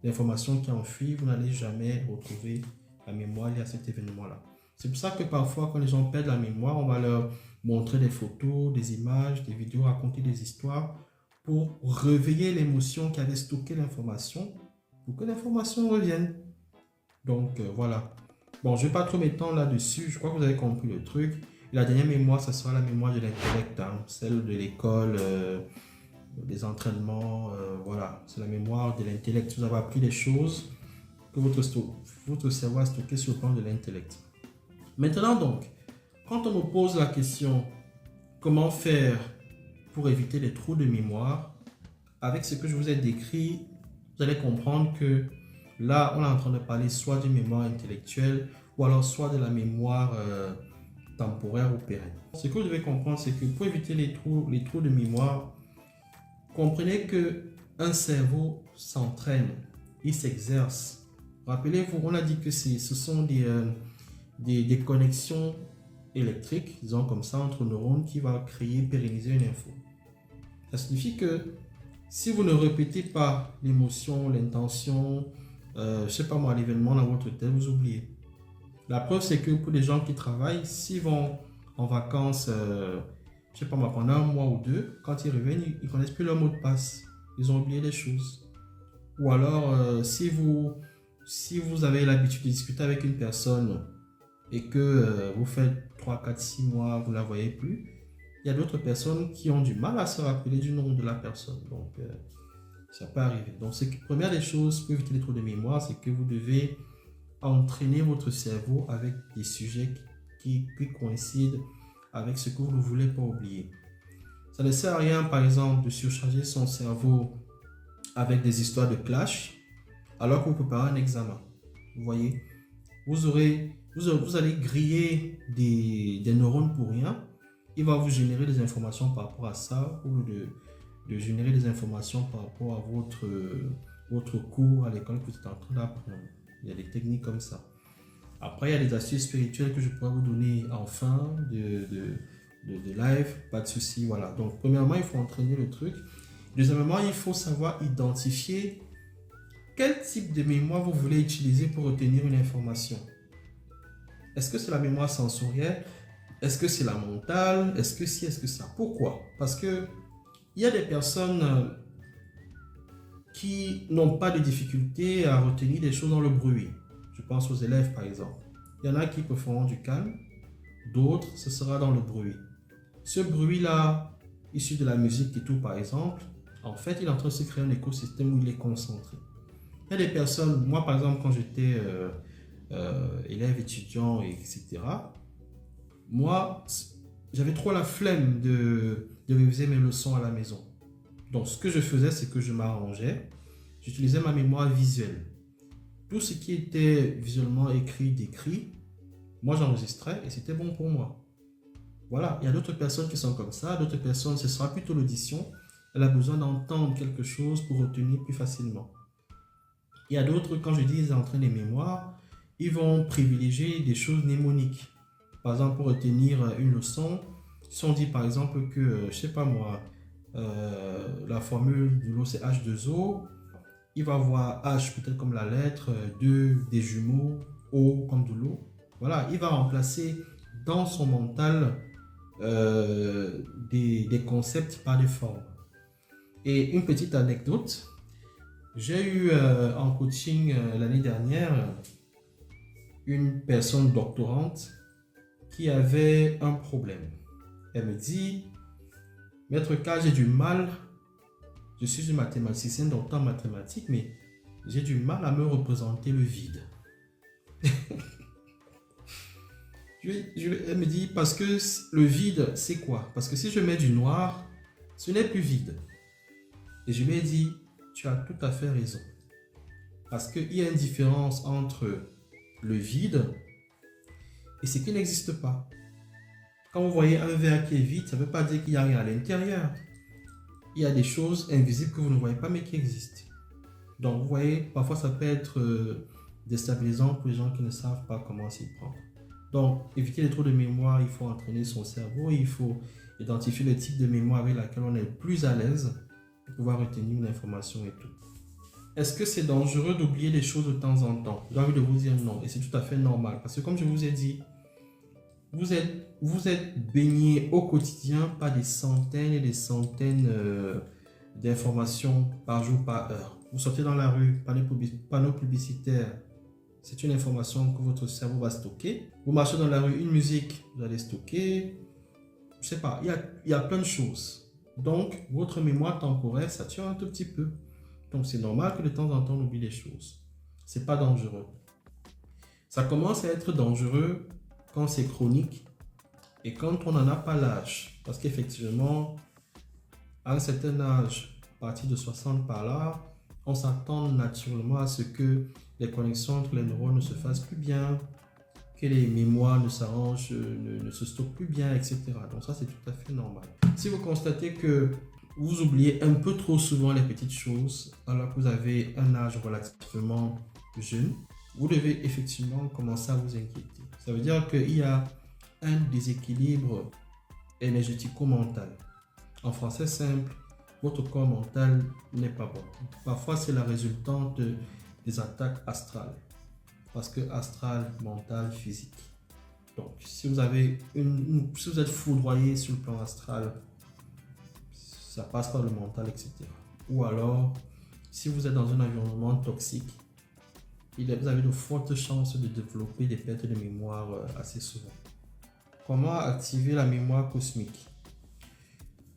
l'information qui est enfuie, vous n'allez jamais retrouver la mémoire liée à cet événement-là. C'est pour ça que parfois, quand les gens perdent la mémoire, on va leur montrer des photos, des images, des vidéos, raconter des histoires pour réveiller l'émotion qui avait stocké l'information, pour que l'information revienne. Donc voilà. Bon, je ne vais pas trop m'étendre là-dessus. Je crois que vous avez compris le truc. Et la dernière mémoire, ça sera la mémoire de l'intellect, hein, celle de l'école des entraînements, voilà, c'est la mémoire de l'intellect. Vous avez appris des choses que votre cerveau a stocké sur le plan de l'intellect. Maintenant donc, quand on nous pose la question comment faire pour éviter les trous de mémoire, avec ce que je vous ai décrit, vous allez comprendre que là, on est en train de parler soit d'une mémoire intellectuelle ou alors soit de la mémoire temporaire ou pérenne. Ce que vous devez comprendre, c'est que pour éviter les trous de mémoire, comprenez que un cerveau s'entraîne, il s'exerce. Rappelez-vous, on a dit que ce sont des connexions électriques, disons comme ça, entre neurones qui va créer, pérenniser une info. Ça signifie que si vous ne répétez pas l'émotion, l'intention, je sais pas moi, l'événement dans votre tête, vous oubliez. La preuve, c'est que pour les gens qui travaillent, s'ils vont en vacances, je sais pas moi, pendant un mois ou deux, quand ils reviennent, ils connaissent plus leur mot de passe. Ils ont oublié les choses. Ou alors, si vous avez l'habitude de discuter avec une personne et que vous faites 3, 4, 6 mois, vous ne la voyez plus, il y a d'autres personnes qui ont du mal à se rappeler du nom de la personne. Donc, ça peut arriver. Donc, première des choses pour éviter les trous de mémoire, c'est que vous devez entraîner votre cerveau avec des sujets qui coïncident avec ce que vous ne voulez pas oublier. Ça ne sert à rien, par exemple, de surcharger son cerveau avec des histoires de clash alors que vous préparez un examen. Vous voyez, vous allez griller des neurones pour rien. Il va vous générer des informations par rapport à ça ou de générer des informations par rapport à votre cours à l'école que vous êtes en train d'apprendre. Il y a des techniques comme ça. Après, il y a des astuces spirituelles que je pourrais vous donner en fin de live. Pas de souci, voilà. Donc, premièrement, il faut entraîner le truc. Deuxièmement, il faut savoir identifier quel type de mémoire vous voulez utiliser pour retenir une information. Est-ce que c'est la mémoire sensorielle? Est-ce que c'est la mentale? Est-ce que si, est-ce que ça? Pourquoi? Parce que il y a des personnes qui n'ont pas de difficulté à retenir des choses dans le bruit. Je pense aux élèves par exemple. Il y en a qui préfèrent du calme, d'autres ce sera dans le bruit. Ce bruit-là, issu de la musique et tout par exemple, en fait il est en train de se créer un écosystème où il est concentré. Il y a des personnes, moi par exemple quand j'étais élève, étudiant, etc., moi j'avais trop la flemme de réviser mes leçons à la maison. Donc, ce que je faisais, c'est que je m'arrangeais. J'utilisais ma mémoire visuelle. Tout ce qui était visuellement écrit, décrit, moi, j'enregistrais et c'était bon pour moi. Voilà, il y a d'autres personnes qui sont comme ça. D'autres personnes, ce sera plutôt l'audition. Elle a besoin d'entendre quelque chose pour retenir plus facilement. Il y a d'autres, quand je dis ils entraînent les mémoires, ils vont privilégier des choses mnémoniques. Par exemple, pour retenir une leçon, si on dit par exemple que, je sais pas moi, la formule de l'eau c'est H2O, il va voir H peut-être comme la lettre, 2 des jumeaux, O comme de l'eau. Voilà, il va remplacer dans son mental des concepts par des formes. Et une petite anecdote, j'ai eu en coaching l'année dernière une personne doctorante qui avait un problème. Elle me dit, Maître K, j'ai du mal, je suis une mathématicienne, docteur en mathématiques, mais j'ai du mal à me représenter le vide. Elle me dit, parce que le vide, c'est quoi? Parce que si je mets du noir, ce n'est plus vide. Et je lui ai dit, tu as tout à fait raison. Parce qu'il y a une différence entre le vide et ce qui n'existe pas. Quand vous voyez un verre qui est vide, ça ne veut pas dire qu'il n'y a rien à l'intérieur. Il y a des choses invisibles que vous ne voyez pas mais qui existent. Donc vous voyez, parfois ça peut être déstabilisant pour les gens qui ne savent pas comment s'y prendre. Donc éviter les trous de mémoire, il faut entraîner son cerveau, il faut identifier le type de mémoire avec laquelle on est le plus à l'aise pour pouvoir retenir une information et tout. Est-ce que c'est dangereux d'oublier les choses de temps en temps? J'ai envie de vous dire non, et c'est tout à fait normal. Parce que comme je vous ai dit, vous êtes baigné au quotidien par des centaines et des centaines d'informations par jour, par heure. Vous sortez dans la rue, panneaux publicitaires, c'est une information que votre cerveau va stocker. Vous marchez dans la rue, une musique, vous allez stocker. Je sais pas, il y a plein de choses. Donc, votre mémoire temporelle sature un tout petit peu. Donc, c'est normal que de temps en temps, on oublie les choses. C'est pas dangereux. Ça commence à être dangereux quand c'est chronique et quand on n'en a pas l'âge. Parce qu'effectivement, à un certain âge, à partir de 60 par là, on s'attend naturellement à ce que les connexions entre les neurones ne se fassent plus bien, que les mémoires ne s'arrangent, ne se stockent plus bien, etc. Donc ça, c'est tout à fait normal. Si vous constatez que vous oubliez un peu trop souvent les petites choses, alors que vous avez un âge relativement jeune, vous devez effectivement commencer à vous inquiéter. Ça veut dire qu'il y a un déséquilibre énergético-mental. En français simple, votre corps mental n'est pas bon. Parfois, c'est la résultante des attaques astrales. Parce que astral, mental, physique. Donc, si vous avez si vous êtes foudroyé sur le plan astral, ça passe par le mental, etc. Ou alors, si vous êtes dans un environnement toxique, vous avez de fortes chances de développer des pertes de mémoire assez souvent. Comment activer la mémoire cosmique?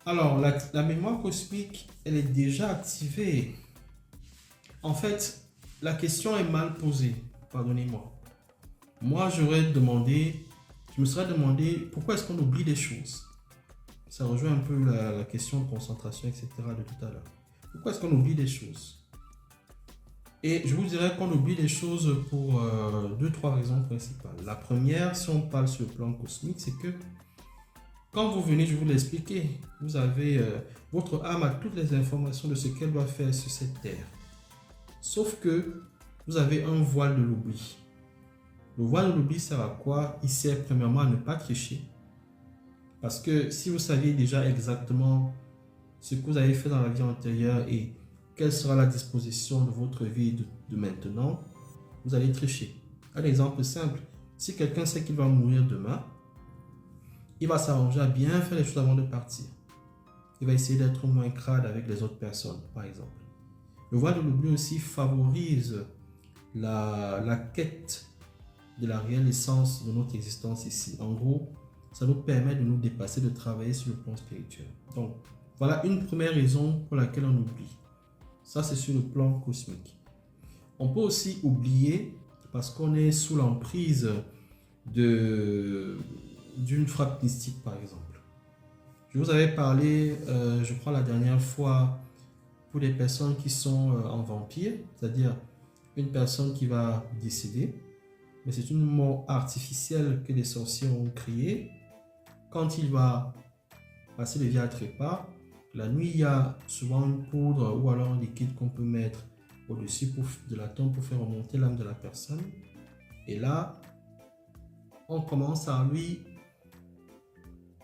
Alors, la mémoire cosmique, elle est déjà activée. En fait, la question est mal posée. Pardonnez-moi. Moi, je me serais demandé pourquoi est-ce qu'on oublie des choses. Ça rejoint un peu la question de concentration, etc. de tout à l'heure. Pourquoi est-ce qu'on oublie des choses? Et je vous dirais qu'on oublie des choses pour 2-3 raisons principales. La première, si on parle sur le plan cosmique, c'est que quand vous venez, je vous l'expliquer, vous avez votre âme a toutes les informations de ce qu'elle doit faire sur cette terre. Sauf que vous avez un voile de l'oubli. Le voile de l'oubli sert à quoi? Il sert premièrement à ne pas tricher. Parce que si vous saviez déjà exactement ce que vous avez fait dans la vie antérieure et quelle sera la disposition de votre vie de maintenant, vous allez tricher. Un exemple simple, si quelqu'un sait qu'il va mourir demain, il va s'arranger à bien faire les choses avant de partir. Il va essayer d'être moins crade avec les autres personnes, par exemple. Le voile de l'oubli aussi favorise la quête de la réelle essence de notre existence ici. En gros, ça nous permet de nous dépasser, de travailler sur le plan spirituel. Donc, voilà une première raison pour laquelle on oublie. Ça, c'est sur le plan cosmique. On peut aussi oublier parce qu'on est sous l'emprise d'une frappe mystique, par exemple. Je vous avais parlé, je crois la dernière fois, pour les personnes qui sont en vampire, c'est-à-dire une personne qui va décéder, mais c'est une mort artificielle que les sorciers ont créée. Quand il va passer le via trépas, la nuit, il y a souvent une poudre ou alors un liquide qu'on peut mettre au-dessus de la tombe pour faire remonter l'âme de la personne. Et là, on commence à lui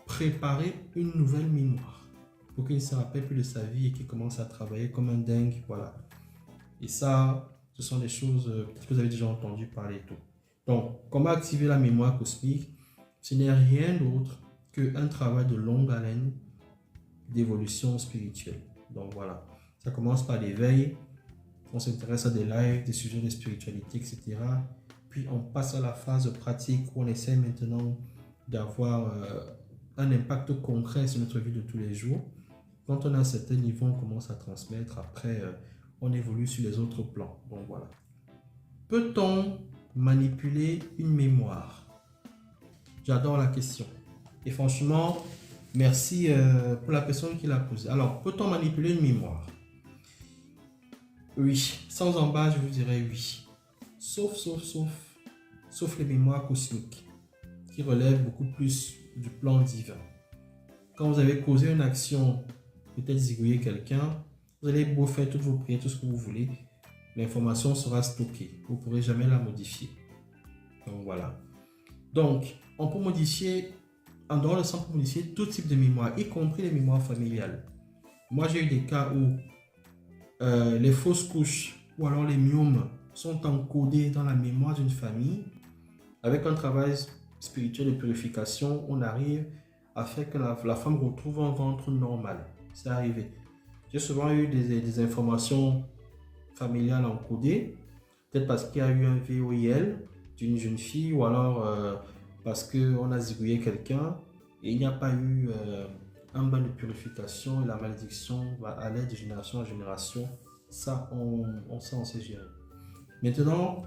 préparer une nouvelle mémoire pour qu'il ne se rappelle plus de sa vie et qu'il commence à travailler comme un dingue. Voilà. Et ça, ce sont des choses que vous avez déjà entendu parler et tout. Donc, comment activer la mémoire cosmique? Ce n'est rien d'autre qu'un travail de longue haleine d'évolution spirituelle. Donc voilà, ça commence par l'éveil, on s'intéresse à des lives, des sujets de spiritualité, etc. Puis on passe à la phase pratique où on essaie maintenant d'avoir un impact concret sur notre vie de tous les jours. Quand on a un certain niveau, on commence à transmettre. Après, on évolue sur les autres plans. Donc voilà. Peut-on manipuler une mémoire? J'adore la question. Et franchement, merci pour la personne qui l'a posée. Alors, peut-on manipuler une mémoire? Oui. Sans embâche, je vous dirais oui. Sauf les mémoires cosmiques, qui relèvent beaucoup plus du plan divin. Quand vous avez causé une action, peut-être zigouiller quelqu'un, vous allez beau faire toutes vos prières, tout ce que vous voulez, l'information sera stockée. Vous ne pourrez jamais la modifier. Donc voilà. Donc, on peut modifier, en dehors de ça, on peut modifier tout type de mémoire, y compris les mémoires familiales. Moi, j'ai eu des cas où les fausses couches ou alors les myomes sont encodés dans la mémoire d'une famille. Avec un travail spirituel de purification, on arrive à faire que la femme retrouve un ventre normal. C'est arrivé. J'ai souvent eu des informations familiales encodées, peut-être parce qu'il y a eu un VOIL d'une jeune fille ou alors parce qu'on a zigouillé quelqu'un et il n'y a pas eu un bain de purification et la malédiction va aller de génération en génération. Ça, on sait gérer. Maintenant,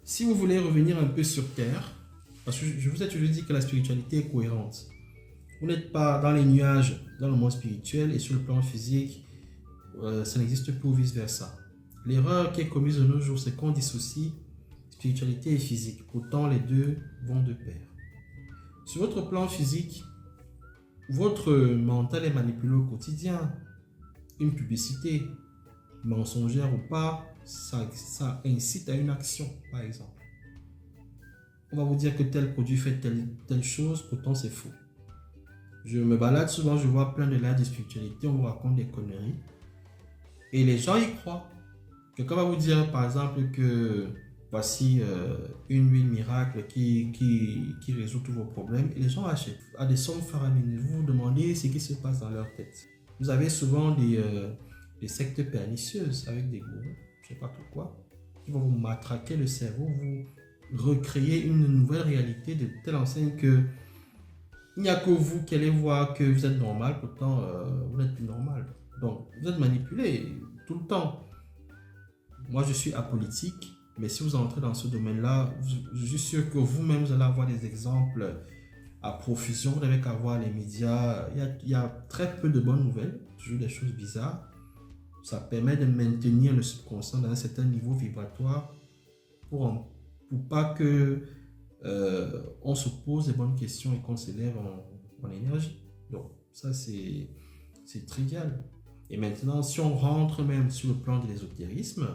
si vous voulez revenir un peu sur Terre, parce que je vous ai toujours dit que la spiritualité est cohérente. Vous n'êtes pas dans les nuages, dans le monde spirituel et sur le plan physique, ça n'existe plus ou vice-versa. L'erreur qui est commise de nos jours, c'est qu'on dissocie spiritualité et physique. Pourtant, les deux vont de pair. Sur votre plan physique, votre mental est manipulé au quotidien. Une publicité, mensongère ou pas, ça incite à une action, par exemple. On va vous dire que tel produit fait telle chose, pourtant c'est faux. Je me balade souvent, je vois plein de lives de spiritualité, on vous raconte des conneries. Et les gens y croient. Quelqu'un va vous dire, par exemple, que voici une huile miracle qui résout tous vos problèmes. Et les gens achètent à des sommes faramineuses. Vous vous demandez ce qui se passe dans leur tête. Vous avez souvent des sectes pernicieuses avec des gourous, je ne sais pas pourquoi, qui vont vous matraquer le cerveau, vous recréer une nouvelle réalité de telle enseigne que il n'y a que vous qui allez voir que vous êtes normal, pourtant vous n'êtes plus normal. Donc vous êtes manipulé tout le temps. Moi je suis apolitique, mais si vous entrez dans ce domaine-là, je suis sûr que vous-même vous allez avoir des exemples à profusion. Vous n'avez qu'à voir les médias. Il y a très peu de bonnes nouvelles, toujours des choses bizarres. Ça permet de maintenir le subconscient dans un certain niveau vibratoire pour pas que on se pose les bonnes questions et qu'on s'élève en énergie. Donc ça c'est trivial. Et maintenant, si on rentre même sur le plan de l'ésotérisme,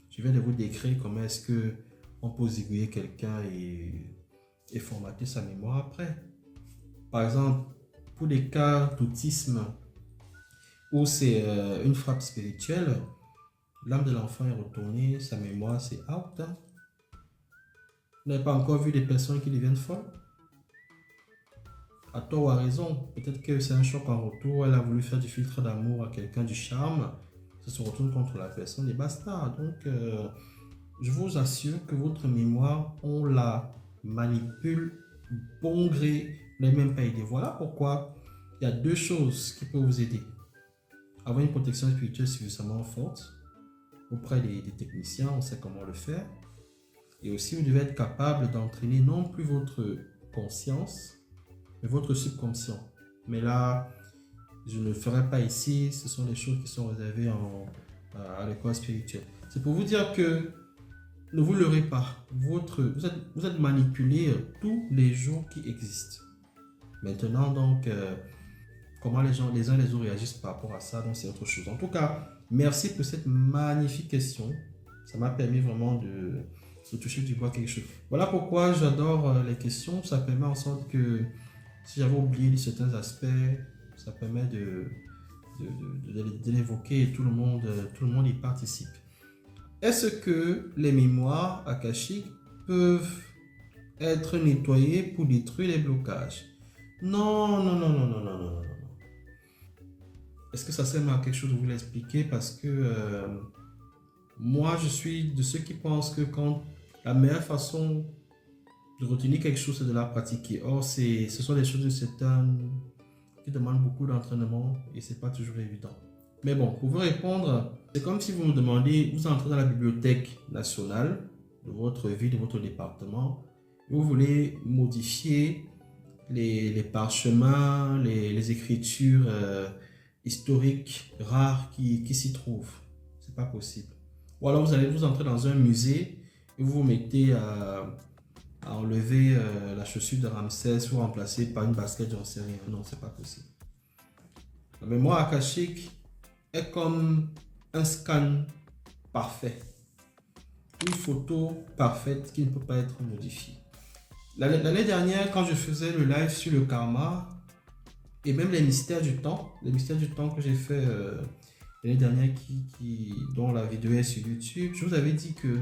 je viens de vous décrire comment est-ce que on peut zigouiller quelqu'un et formater sa mémoire après. Par exemple, pour des cas d'autisme où c'est une frappe spirituelle, l'âme de l'enfant est retournée, sa mémoire c'est out. Vous n'avez pas encore vu des personnes qui deviennent folles? À tort ou à raison, peut-être que c'est un choc en retour, elle a voulu faire du filtre d'amour à quelqu'un, du charme, ça se retourne contre la personne et basta. Donc, je vous assure que votre mémoire, on la manipule bon gré, vous n'avez même pas idée. Voilà pourquoi il y a deux choses qui peuvent vous aider. Avoir une protection spirituelle suffisamment forte auprès des techniciens, on sait comment le faire. Et aussi, vous devez être capable d'entraîner non plus votre conscience, mais votre subconscient. Mais là, je ne le ferai pas ici. Ce sont des choses qui sont réservées à l'école spirituelle. C'est pour vous dire que ne vous leurrez pas. Vous êtes manipulé tous les jours qui existent. Maintenant, donc, comment les uns les autres réagissent par rapport à ça, donc c'est autre chose. En tout cas, merci pour cette magnifique question. Ça m'a permis vraiment de toucher du bois quelque chose. Voilà pourquoi j'adore les questions. Ça permet en sorte que si j'avais oublié certains aspects, ça permet de l'évoquer et tout le monde y participe. Est-ce que les mémoires akashiques peuvent être nettoyées pour détruire les blocages? Non. Est-ce que ça sert à quelque chose de vous l'expliquer? Parce que moi, je suis de ceux qui pensent que quand la meilleure façon de retenir quelque chose, c'est de la pratiquer. Or, ce sont des choses qui demandent beaucoup d'entraînement et c'est pas toujours évident. Mais bon, pour vous répondre, c'est comme si vous me demandez, vous entrez dans la bibliothèque nationale de votre ville, de votre département, et vous voulez modifier les parchemins, les écritures historiques rares qui s'y trouvent. C'est pas possible. Ou alors vous entrez dans un musée et vous vous mettez à enlever la chaussure de Ramsès ou remplacer par une basket, j'en sais rien. Non, c'est pas possible. La mémoire akashique est comme un scan parfait. Une photo parfaite qui ne peut pas être modifiée. L'année dernière, quand je faisais le live sur le karma et même les mystères du temps que j'ai fait l'année dernière, dont la vidéo est sur YouTube, je vous avais dit que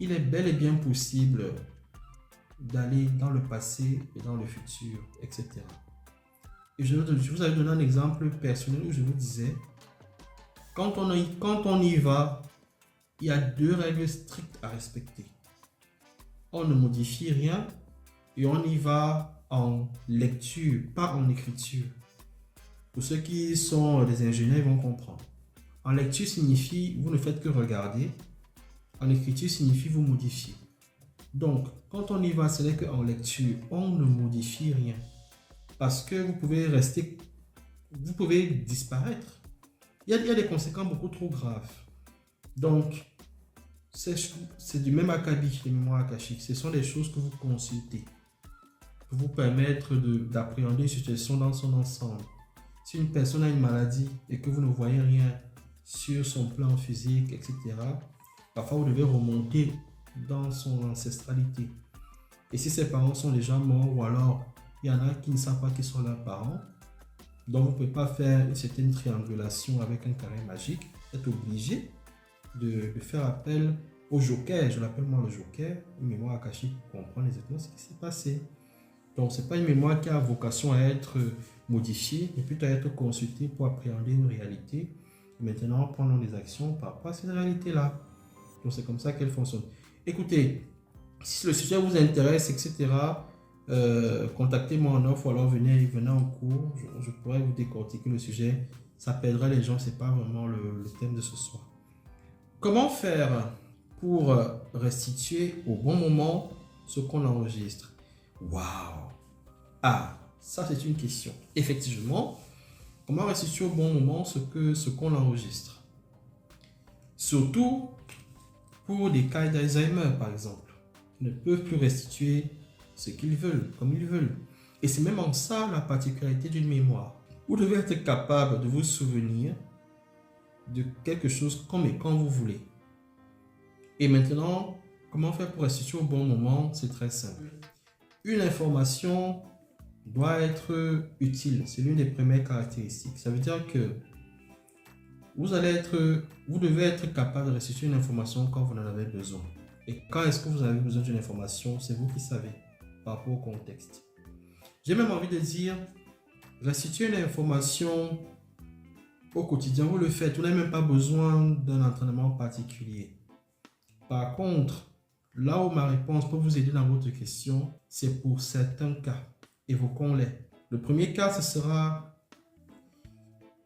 il est bel et bien possible d'aller dans le passé et dans le futur, etc. Et je vous avais donné un exemple personnel où je vous disais, quand on y va, il y a 2 règles strictes à respecter. On ne modifie rien et on y va en lecture, pas en écriture. Pour ceux qui sont des ingénieurs, ils vont comprendre. En lecture signifie vous ne faites que regarder. En écriture signifie vous modifier. Donc, quand on y va, ce n'est qu'en lecture, on ne modifie rien. Parce que vous pouvez rester, vous pouvez disparaître. Il y a des conséquences beaucoup trop graves. Donc, c'est du même acabit, les mémoires akashiques. Ce sont des choses que vous consultez pour vous permettre d'appréhender une situation dans son ensemble. Si une personne a une maladie et que vous ne voyez rien sur son plan physique, etc., parfois vous devez remonter dans son ancestralité. Et si ses parents sont déjà morts, ou alors il y en a qui ne savent pas qui sont leurs parents, donc vous ne pouvez pas faire une certaine triangulation avec un carré magique, vous êtes obligé de faire appel au joker, je l'appelle moi le joker, une mémoire akashique pour comprendre exactement ce qui s'est passé. Donc ce n'est pas une mémoire qui a vocation à être modifiée, mais plutôt à être consultée pour appréhender une réalité et maintenant prendre des actions par rapport à cette réalité-là. Donc c'est comme ça qu'elle fonctionne. Écoutez, si le sujet vous intéresse, etc., contactez-moi en offre ou alors venez en cours. Je pourrais vous décortiquer le sujet. Ça pèdera les gens, ce n'est pas vraiment le thème de ce soir. Comment faire pour restituer au bon moment ce qu'on enregistre? Waouh! Ah, ça c'est une question. Effectivement, comment restituer au bon moment ce qu'on enregistre? Surtout pour des cas d'Alzheimer, par exemple, qui ne peuvent plus restituer ce qu'ils veulent, comme ils veulent. Et c'est même en ça la particularité d'une mémoire. Vous devez être capable de vous souvenir de quelque chose comme et quand vous voulez. Et maintenant, comment faire pour restituer au bon moment? C'est très simple. Une information doit être utile. C'est l'une des premières caractéristiques. Ça veut dire que vous devez être capable de restituer une information quand vous en avez besoin. Et quand est-ce que vous avez besoin d'une information? C'est vous qui savez par rapport au contexte. J'ai même envie de dire, restituer une information au quotidien, vous le faites. Vous n'avez même pas besoin d'un entraînement particulier. Par contre, là où ma réponse peut vous aider dans votre question, c'est pour certains cas. Évoquons-les. Le premier cas, ce sera...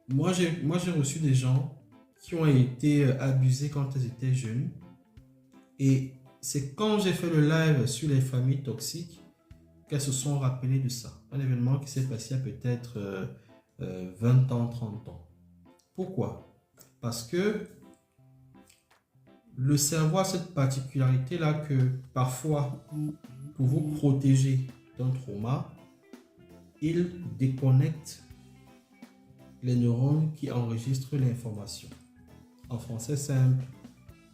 Moi, j'ai reçu des gens qui ont été abusés quand ils étaient jeunes. Et c'est quand j'ai fait le live sur les familles toxiques qu'elles se sont rappelées de ça. Un événement qui s'est passé il y a peut-être 20 ans, 30 ans. Pourquoi? Parce que le cerveau a cette particularité-là que parfois, pour vous protéger d'un trauma, il déconnecte les neurones qui enregistrent l'information. En français simple,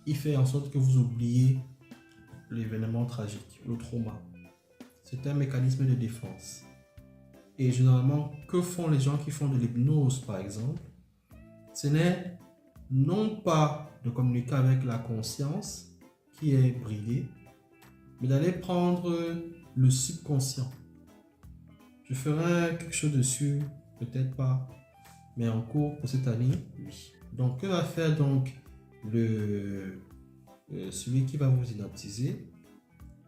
il fait en sorte que vous oubliez l'événement tragique, le trauma. C'est un mécanisme de défense. Et généralement, que font les gens qui font de l'hypnose, par exemple? Ce n'est non pas de communiquer avec la conscience qui est bridée, mais d'aller prendre le subconscient. Je ferai quelque chose dessus, peut-être pas, mais en cours pour cette année, oui. Donc, que va faire donc celui qui va vous hypnotiser?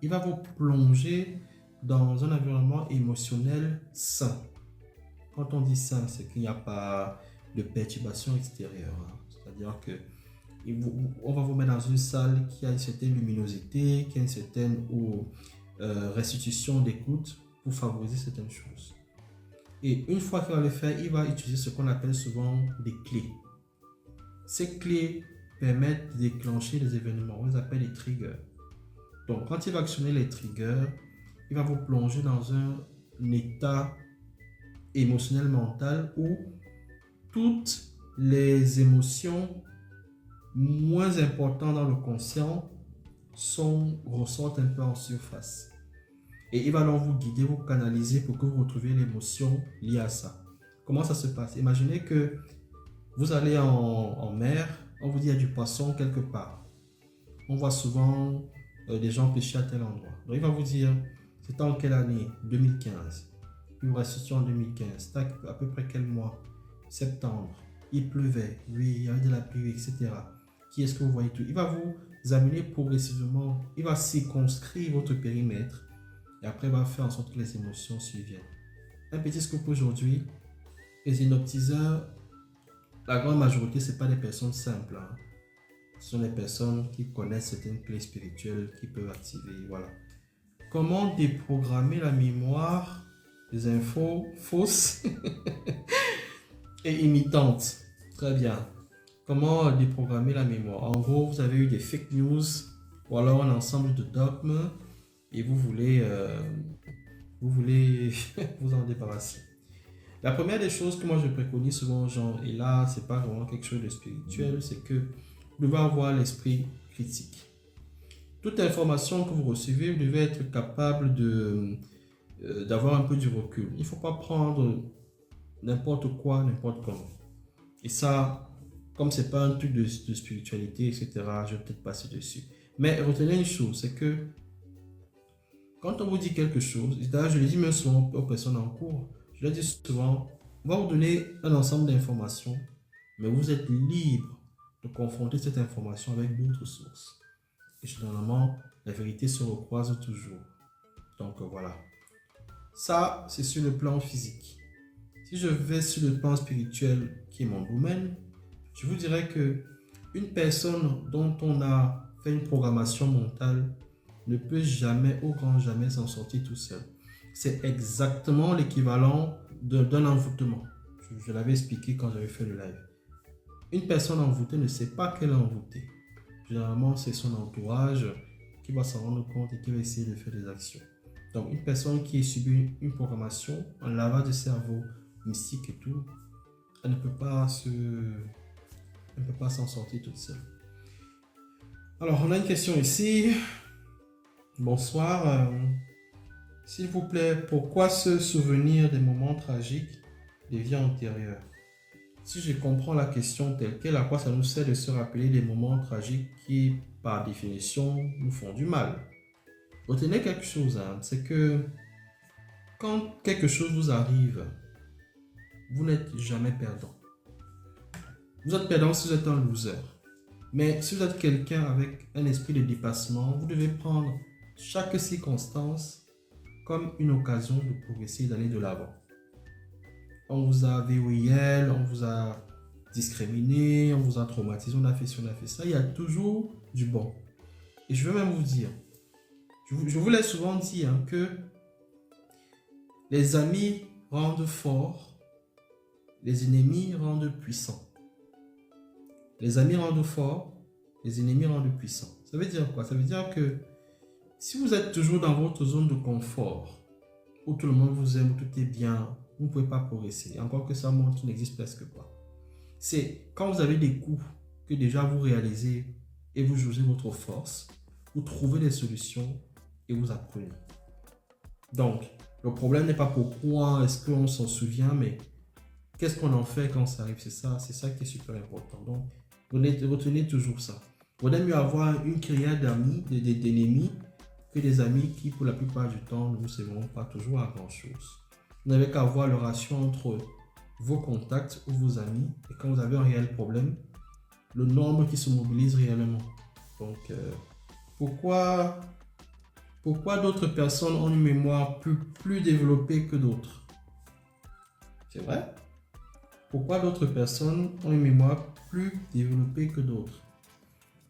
Il va vous plonger dans un environnement émotionnel sain. Quand on dit sain, c'est qu'il n'y a pas de perturbation extérieure. C'est-à-dire que on va vous mettre dans une salle qui a une certaine luminosité, qui a une certaine restitution d'écoute pour favoriser certaines choses. Et une fois qu'il va le faire, il va utiliser ce qu'on appelle souvent des clés. Ces clés permettent de déclencher des événements, on les appelle des triggers. Donc, quand il va actionner les triggers, il va vous plonger dans un état émotionnel mental où toutes les émotions moins importantes dans le conscient ressortent un peu en surface. Et il va donc vous guider, vous canaliser pour que vous retrouviez l'émotion liée à ça. Comment ça se passe? Imaginez que vous allez en mer, on vous dit qu'il y a du poisson quelque part. On voit souvent des gens pêcher à tel endroit. Donc il va vous dire, c'était en quelle année? 2015. Puis vous restituez en 2015. C'était à peu près quel mois? Septembre. Il pleuvait. Oui, il y avait de la pluie, etc. Qui est-ce que vous voyez tout? Il va vous amener progressivement. Il va circonscrire votre périmètre et après va faire en sorte que les émotions surviennent. Un petit scoop aujourd'hui, les hypnotiseurs, la grande majorité, ce n'est pas des personnes simples. Hein. Ce sont des personnes qui connaissent certaines clés spirituelles qui peuvent activer. Voilà. Comment déprogrammer la mémoire des infos fausses et imitantes? Très bien. Comment déprogrammer la mémoire? En gros, vous avez eu des fake news ou alors un ensemble de dogmes et vous voulez vous en débarrasser. La première des choses que moi je préconise souvent aux gens, et là c'est pas vraiment quelque chose de spirituel, c'est que vous devez avoir l'esprit critique. Toute information que vous recevez, vous devez être capable d'avoir un peu du recul. Il ne faut pas prendre n'importe quoi, n'importe comment. Et ça, comme c'est pas un truc de spiritualité, etc., je vais peut-être passer dessus. Mais retenez une chose, c'est que quand on vous dit quelque chose, et d'ailleurs je le dis même souvent aux personnes en cours, je leur dis souvent, on va vous donner un ensemble d'informations, mais vous êtes libre de confronter cette information avec d'autres sources. Et généralement, la vérité se recroise toujours. Donc voilà. Ça, c'est sur le plan physique. Si je vais sur le plan spirituel, qui est mon domaine, je vous dirais que une personne dont on a fait une programmation mentale ne peut jamais, au grand jamais, s'en sortir tout seul. C'est exactement l'équivalent d'un envoûtement. Je l'avais expliqué quand j'avais fait le live. Une personne envoûtée ne sait pas qu'elle est envoûtée. Généralement, c'est son entourage qui va s'en rendre compte et qui va essayer de faire des actions. Donc, une personne qui a subi une programmation, un lavage de cerveau mystique et tout, elle ne peut pas s'en sortir toute seule. Alors, on a une question ici. Bonsoir. S'il vous plaît, pourquoi se souvenir des moments tragiques des vies antérieures? Si je comprends la question telle qu'elle, à quoi ça nous sert de se rappeler des moments tragiques qui, par définition, nous font du mal? Retenez quelque chose, hein, c'est que quand quelque chose vous arrive, vous n'êtes jamais perdant. Vous êtes perdant si vous êtes un loser. Mais si vous êtes quelqu'un avec un esprit de dépassement, vous devez prendre chaque circonstance comme une occasion de progresser et d'aller de l'avant. On vous a VOIL, on vous a discriminé, on vous a traumatisé, on a fait ci, on a fait ça. Il y a toujours du bon. Et je veux même vous dire, je vous l'ai souvent dit, hein, que les amis rendent forts, les ennemis rendent puissants. Les amis rendent forts, les ennemis rendent puissants. Ça veut dire quoi? Ça veut dire que si vous êtes toujours dans votre zone de confort, où tout le monde vous aime, où tout est bien, vous ne pouvez pas progresser. Encore que ça montre qu'il n'existe presque pas. C'est quand vous avez des coups que déjà vous réalisez et vous jugez votre force, vous trouvez des solutions et vous apprenez. Donc, le problème n'est pas pourquoi est-ce qu'on s'en souvient, mais qu'est-ce qu'on en fait quand ça arrive? C'est ça qui est super important. Donc, retenez toujours ça. Il vaut mieux avoir une criade d'amis, d'ennemis, que des amis qui, pour la plupart du temps, ne vous serviront pas toujours à grand-chose. Vous n'avez qu'à avoir le ratio entre vos contacts ou vos amis, et quand vous avez un réel problème, le nombre qui se mobilise réellement. Donc, pourquoi d'autres personnes ont une mémoire plus développée que d'autres? C'est vrai? Pourquoi d'autres personnes ont une mémoire plus développée que d'autres?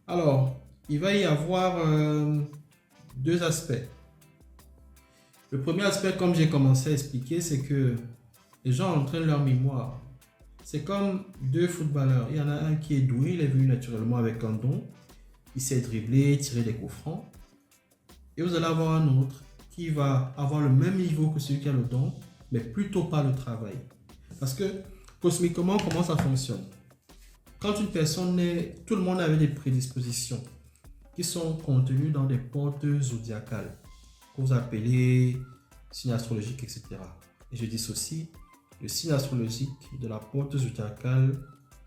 Alors, il va y avoir deux aspects. Le premier aspect, comme j'ai commencé à expliquer, c'est que les gens entraînent leur mémoire. C'est comme deux footballeurs. Il y en a un qui est doué, il est venu naturellement avec un don. Il sait dribbler, tirer des coups francs. Et vous allez avoir un autre qui va avoir le même niveau que celui qui a le don, mais plutôt par le travail. Parce que, cosmiquement, comment ça fonctionne? Quand une personne naît, tout le monde avait des prédispositions qui sont contenues dans des portes zodiacales, que vous appelez signes astrologiques, etc. Et je dissocie le signe astrologique de la porte zodiacale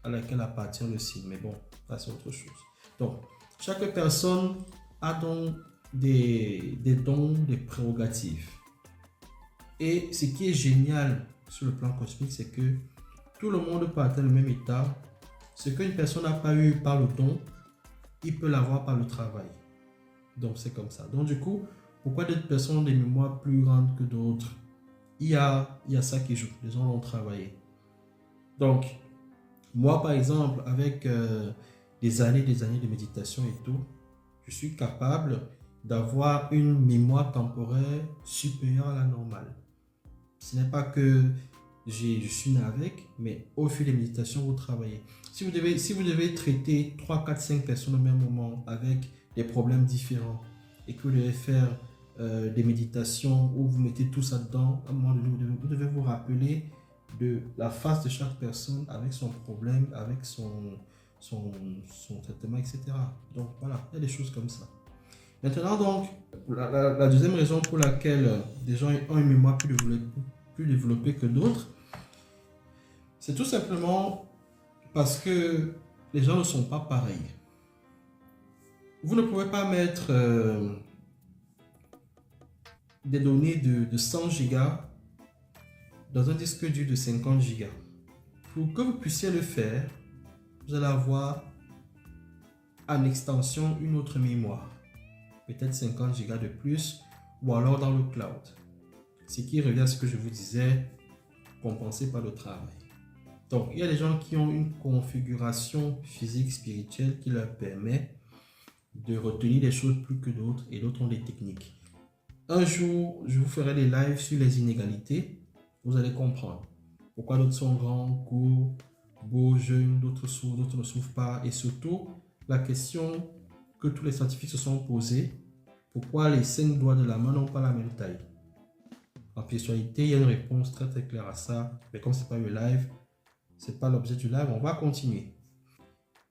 à laquelle appartient le signe. Mais bon, ça c'est autre chose. Donc, chaque personne a donc des dons, des prérogatives. Et ce qui est génial sur le plan cosmique, c'est que tout le monde peut atteindre le même état. Ce qu'une personne n'a pas eu par le don, il peut l'avoir par le travail. Donc c'est comme ça. Donc du coup, Pourquoi d'autres personnes ont des mémoires plus grandes que d'autres? Il y a ça qui joue. Les gens l'ont travaillé. Donc, moi, par exemple, avec des années de méditation et tout, je suis capable d'avoir une mémoire temporaire supérieure à la normale. Ce n'est pas que je suis né avec, mais au fil des méditations, vous travaillez. Si vous devez traiter 3, 4, 5 personnes au même moment avec des problèmes différents et que vous devez faire des méditations où vous mettez tout ça dedans, à un moment donné, vous devez vous rappeler de la face de chaque personne avec son problème, avec son traitement, etc. Donc voilà, il y a des choses comme ça. Maintenant donc, la deuxième raison pour laquelle des gens ont une mémoire plus développée que d'autres, c'est tout simplement parce que les gens ne sont pas pareils. Vous ne pouvez pas mettre des données de 100 gigas dans un disque dur de 50 gigas. Pour que vous puissiez le faire, vous allez avoir en extension une autre mémoire, peut-être 50 gigas de plus, ou alors dans le cloud. Ce qui revient à ce que je vous disais, compensé par le travail. Donc, il y a des gens qui ont une configuration physique spirituelle qui leur permet de retenir des choses plus que d'autres, et d'autres ont des techniques. Un jour, je vous ferai des lives sur les inégalités. Vous allez comprendre pourquoi d'autres sont grands, courts, beaux, jeunes, d'autres sourds, d'autres ne souffrent pas. Et surtout, la question que tous les scientifiques se sont posés, pourquoi les 5 doigts de la main n'ont pas la même taille? En spiritualité, il y a une réponse très très claire à ça. Mais comme ce n'est pas le live, ce n'est pas l'objet du live, on va continuer.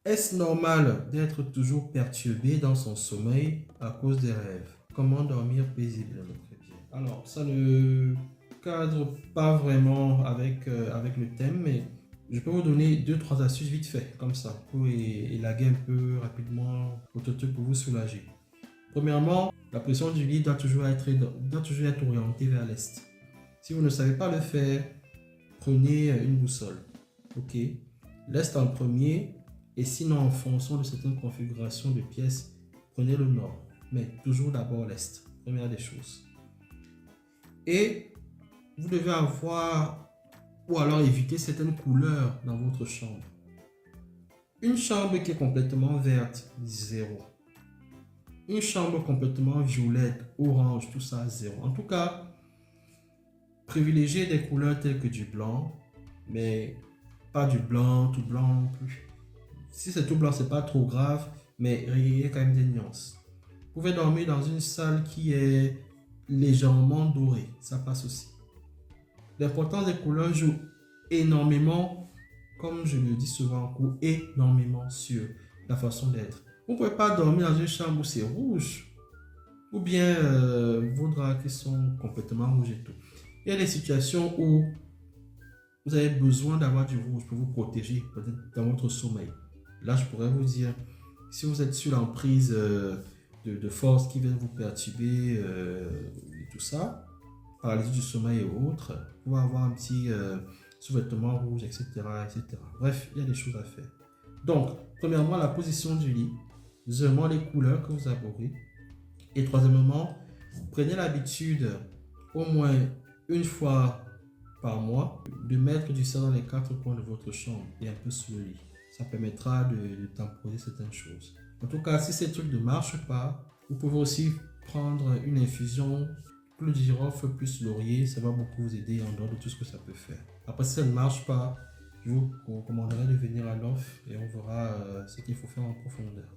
Est-ce normal d'être toujours perturbé dans son sommeil à cause des rêves? Comment dormir paisiblement? Très bien. Alors, ça ne cadre pas vraiment avec le thème, mais je peux vous donner 2-3 astuces vite fait, comme ça, pour élaguer un peu rapidement votre truc pour vous soulager. Premièrement, la position du lit doit toujours être orientée vers l'est. Si vous ne savez pas le faire, prenez une boussole. Ok, l'est en premier, et sinon en fonction de certaines configurations de pièces, prenez le nord. Mais toujours d'abord l'est, première des choses. Et vous devez avoir, ou alors éviter certaines couleurs dans votre chambre. Une chambre qui est complètement verte, 0. Une chambre complètement violette, orange, tout ça, 0. En tout cas, privilégiez des couleurs telles que du blanc, mais pas du blanc, tout blanc non plus. Si c'est tout blanc, c'est pas trop grave, mais il y a quand même des nuances. Vous pouvez dormir dans une salle qui est légèrement dorée, ça passe aussi. L'importance des couleurs joue énormément, comme je le dis souvent en cours, énormément sur la façon d'être. Vous ne pouvez pas dormir dans une chambre où c'est rouge, ou bien vos draps qui sont complètement rouges et tout. Il y a des situations où vous avez besoin d'avoir du rouge pour vous protéger, peut-être dans votre sommeil. Là, je pourrais vous dire, si vous êtes sur l'emprise de forces qui viennent vous perturber et tout ça, paralysie du sommeil et autres, vous pouvez avoir un petit sous-vêtement rouge, etc., etc. Bref, il y a des choses à faire. Donc, premièrement, la position du lit. Deuxièmement, les couleurs que vous abordez. Et troisièmement, prenez l'habitude, au moins une fois par mois, de mettre du sel dans les 4 coins de votre chambre et un peu sous le lit. Ça permettra de temporiser certaines choses. En tout cas, si ces trucs ne marchent pas, vous pouvez aussi prendre une infusion clou de girofle plus laurier. Ça va beaucoup vous aider en dehors de tout ce que ça peut faire. Après, si ça ne marche pas, je vous recommanderai de venir à l'offre et on verra ce qu'il faut faire en profondeur.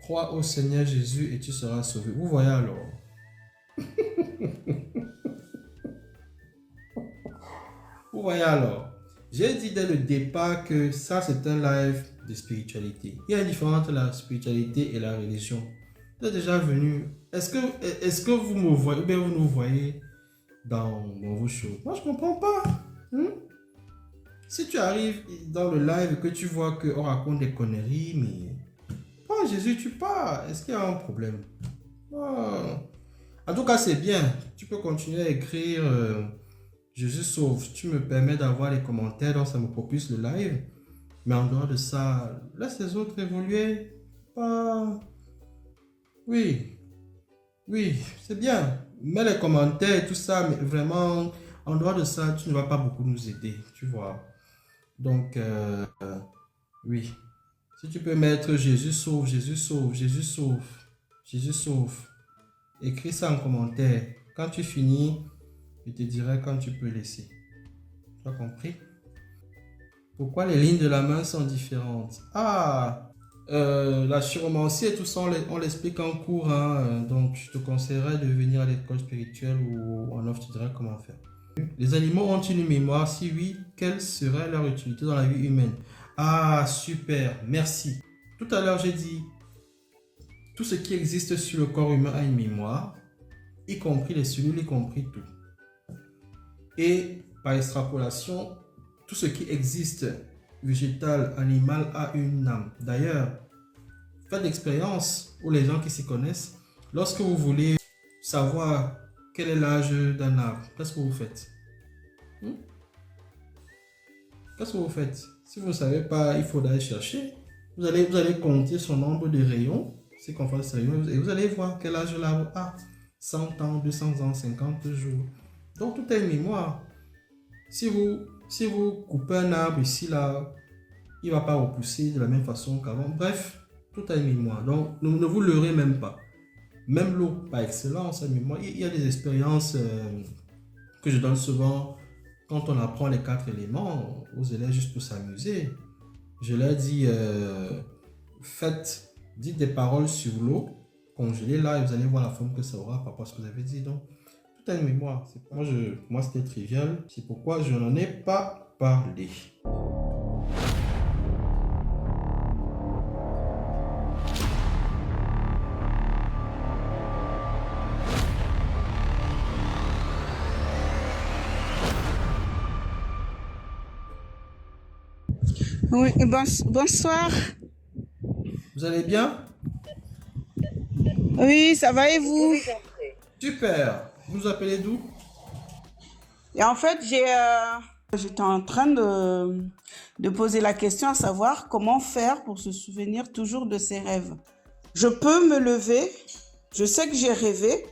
Crois au Seigneur Jésus et tu seras sauvé. Vous voyez alors. Vous voyez alors. J'ai dit dès le départ que ça c'est un live de spiritualité. Il y a une différence entre la spiritualité et la religion. Vous êtes déjà venu. Est-ce que vous me voyez ou bien vous nous voyez dans vos choses? Moi je comprends pas. Si tu arrives dans le live et que tu vois qu'on raconte des conneries, mais oh Jésus tu pars, est-ce qu'il y a un problème? En tout cas c'est bien. Tu peux continuer à écrire Jésus sauve. Tu me permets d'avoir les commentaires, donc ça me propulse le live. Mais en dehors de ça, laisse les autres évoluer. Oui. Oui, c'est bien. Mets les commentaires et tout ça, mais vraiment, en dehors de ça, tu ne vas pas beaucoup nous aider, tu vois. Donc, oui. Si tu peux mettre Jésus sauve, Jésus sauve, Jésus sauve, Jésus sauve. Écris ça en commentaire. Quand tu finis, je te dirai quand tu peux laisser. Tu as compris? Pourquoi les lignes de la main sont différentes? Ah, la chiromancie et tout ça, on l'explique en cours, hein. Donc, je te conseillerais de venir à l'école spirituelle ou en offre, tu dirais comment faire. Les animaux ont une mémoire? Si oui, quelle serait leur utilité dans la vie humaine? Ah, super, merci. Tout à l'heure, j'ai dit, tout ce qui existe sur le corps humain a une mémoire, y compris les cellules, y compris tout. Et par extrapolation, tout ce qui existe, végétal, animal, a une âme. D'ailleurs, faites l'expérience, ou les gens qui s'y connaissent, lorsque vous voulez savoir quel est l'âge d'un arbre, qu'est-ce que vous faites? Qu'est-ce que vous faites? Si vous ne savez pas, il faudra aller chercher. Vous allez compter son nombre de rayons, c'est qu'on fait ce rayon, et vous allez voir quel âge l'arbre a. 100 ans, 200 ans, 50 jours. Donc tout est une mémoire. Si vous coupez un arbre ici, là, il ne va pas repousser de la même façon qu'avant. Bref, tout a une mémoire. Donc ne vous leurrez même pas. Même l'eau, par excellence, a une mémoire. Il y a des expériences que je donne souvent quand on apprend les 4 éléments aux élèves juste pour s'amuser. Je leur dis, dites des paroles sur l'eau, congelez-la et vous allez voir la forme que ça aura par rapport à ce que vous avez dit. Donc, tout a une mémoire. Moi, c'était trivial. C'est pourquoi je n'en ai pas parlé.
Oui, bonsoir.
Vous allez bien?
Oui, ça va et vous?
Super. Vous vous appelez d'où?
Et en fait, j'étais en train de poser la question à savoir comment faire pour se souvenir toujours de ses rêves. Je peux me lever, je sais que j'ai rêvé,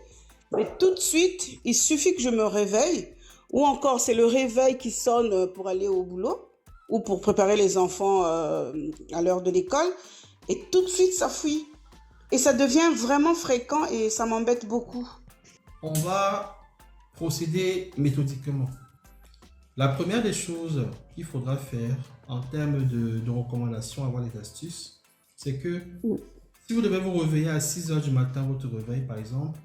mais tout de suite, il suffit que je me réveille, ou encore c'est le réveil qui sonne pour aller au boulot, ou pour préparer les enfants à l'heure de l'école, et tout de suite, ça fuit. Et ça devient vraiment fréquent et ça m'embête beaucoup.
On va procéder méthodiquement. La première des choses qu'il faudra faire en termes de recommandations, avoir des astuces, c'est que si vous devez vous réveiller à 6 heures du matin, votre réveil par exemple,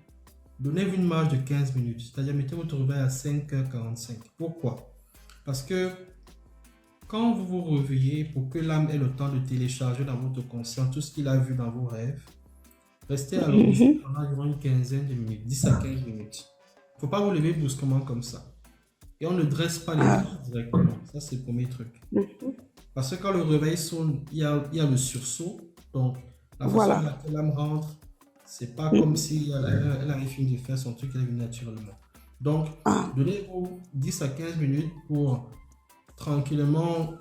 donnez-vous une marge de 15 minutes, c'est-à-dire mettez votre réveil à 5h45. Pourquoi? Parce que quand vous vous réveillez, pour que l'âme ait le temps de télécharger dans votre conscient tout ce qu'il a vu dans vos rêves, restez allongé pendant environ une quinzaine de minutes, 10 à 15 minutes. Il ne faut pas vous lever brusquement comme ça. Et on ne dresse pas les bras directement. Ça, c'est le premier truc. Parce que quand le réveil sonne, il y a le sursaut. Donc, la façon dont laquelle l'âme rentre, c'est pas comme si elle avait fini de faire son truc, elle est venue naturellement. Donc, donnez-vous 10 à 15 minutes pour tranquillement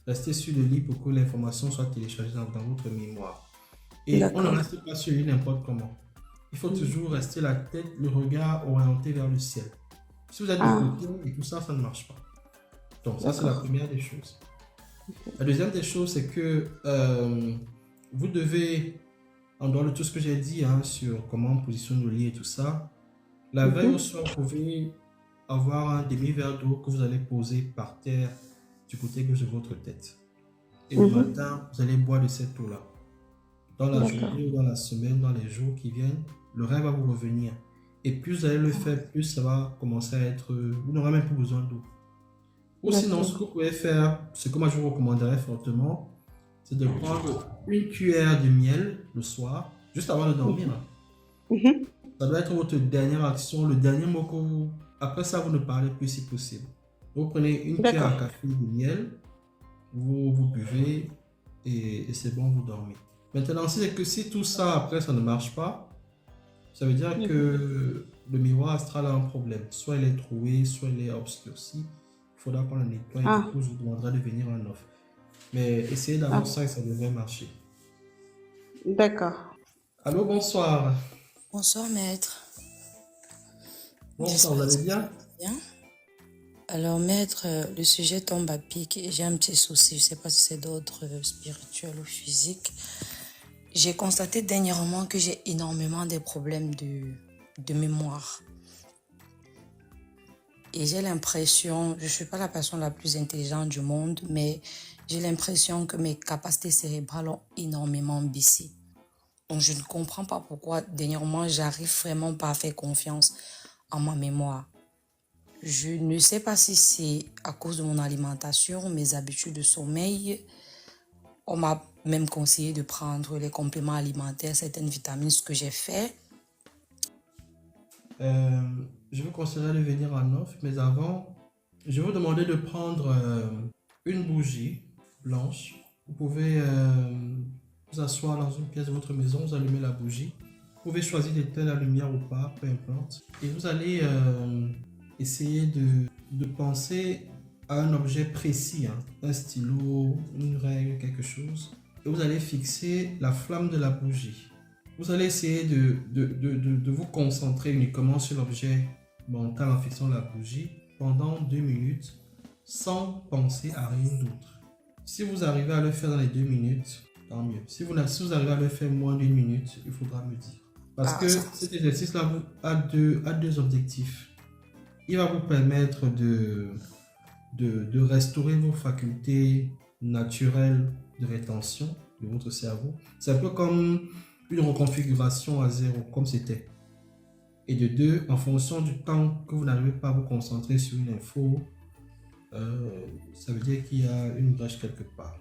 rester sur le lit pour que l'information soit téléchargée dans votre mémoire. Et on ne reste pas sur le lit n'importe comment. Il faut toujours rester la tête, le regard orienté vers le ciel. Si vous êtes de côté et tout ça, ça ne marche pas. Donc ça, c'est la première des choses. La deuxième des choses, c'est que vous devez, en dehors de tout ce que j'ai dit sur comment positionner le lit et tout ça, la veille au soir, vous pouvez avoir un demi-verre d'eau que vous allez poser par terre du côté gauche de votre tête. Et le matin, vous allez boire de cette eau-là. Dans la journée ou dans la semaine, dans les jours qui viennent, le rêve va vous revenir. Et plus vous allez le faire, plus ça va commencer à être... Vous n'aurez même plus besoin d'eau. Ou sinon, ce que vous pouvez faire, ce que moi je vous recommanderais fortement, c'est de prendre une cuillère de miel le soir, juste avant de dormir. Ça doit être votre dernière action, le dernier mot que vous... Après ça, vous ne parlez plus si possible. Vous prenez une cuillère à café de miel, vous buvez et c'est bon, vous dormez. Maintenant, c'est que si tout ça, après, ça ne marche pas, ça veut dire que le miroir astral a un problème. Soit il est troué, soit il est obscurci. Il faudra qu'on le nettoie et du coup, je vous demanderai de venir en offre. Mais essayez d'avoir ça et ça devrait marcher.
D'accord.
Allô, bonsoir.
Bonsoir maître.
Bonsoir, vous allez bien?
Bien. Alors maître, le sujet tombe à pic et j'ai un petit souci. Je ne sais pas si c'est d'ordre spirituel ou physique. J'ai constaté dernièrement que j'ai énormément de problèmes de mémoire. Et j'ai l'impression, je ne suis pas la personne la plus intelligente du monde, mais j'ai l'impression que mes capacités cérébrales ont énormément baissé. Donc je ne comprends pas pourquoi dernièrement j'arrive vraiment pas à faire confiance en ma mémoire. Je ne sais pas si c'est à cause de mon alimentation, mes habitudes de sommeil. On m'a même conseillé de prendre les compléments alimentaires, certaines vitamines, ce que j'ai fait.
Je vous conseillerais de venir en offre, mais avant, je vais vous demander de prendre une bougie blanche. Vous pouvez vous asseoir dans une pièce de votre maison, vous allumez la bougie. Vous pouvez choisir d'éteindre la lumière ou pas, peu importe. Et vous allez essayer de penser à un objet précis, hein, un stylo, une règle, quelque chose. Et vous allez fixer la flamme de la bougie. Vous allez essayer de vous concentrer uniquement sur l'objet mental en fixant la bougie pendant 2 minutes sans penser à rien d'autre. Si vous arrivez à le faire dans les 2 minutes, tant mieux. Si vous arrivez à le faire moins d'1 minute, il faudra me dire. Parce que cet exercice-là a deux objectifs. Il va vous permettre de restaurer vos facultés naturelles de rétention de votre cerveau. C'est un peu comme une reconfiguration à zéro, comme c'était. Et de deux, en fonction du temps que vous n'arrivez pas à vous concentrer sur une info, ça veut dire qu'il y a une brèche quelque part.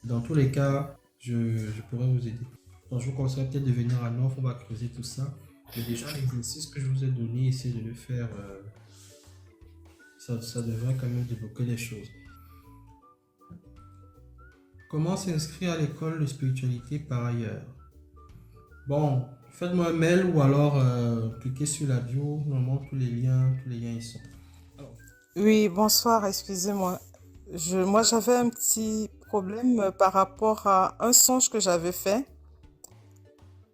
Dans tous les cas, je pourrais vous aider. Donc, je vous conseille peut-être de venir à North, on va creuser tout ça. Mais déjà, l'exercice que je vous ai donné, essayez de le faire. Ça devrait quand même débloquer les choses. Comment s'inscrire à l'école de spiritualité par ailleurs? Bon, faites-moi un mail ou alors cliquez sur la bio. Normalement, tous les liens y sont.
Oui, bonsoir, excusez-moi. Moi, j'avais un petit problème par rapport à un songe que j'avais fait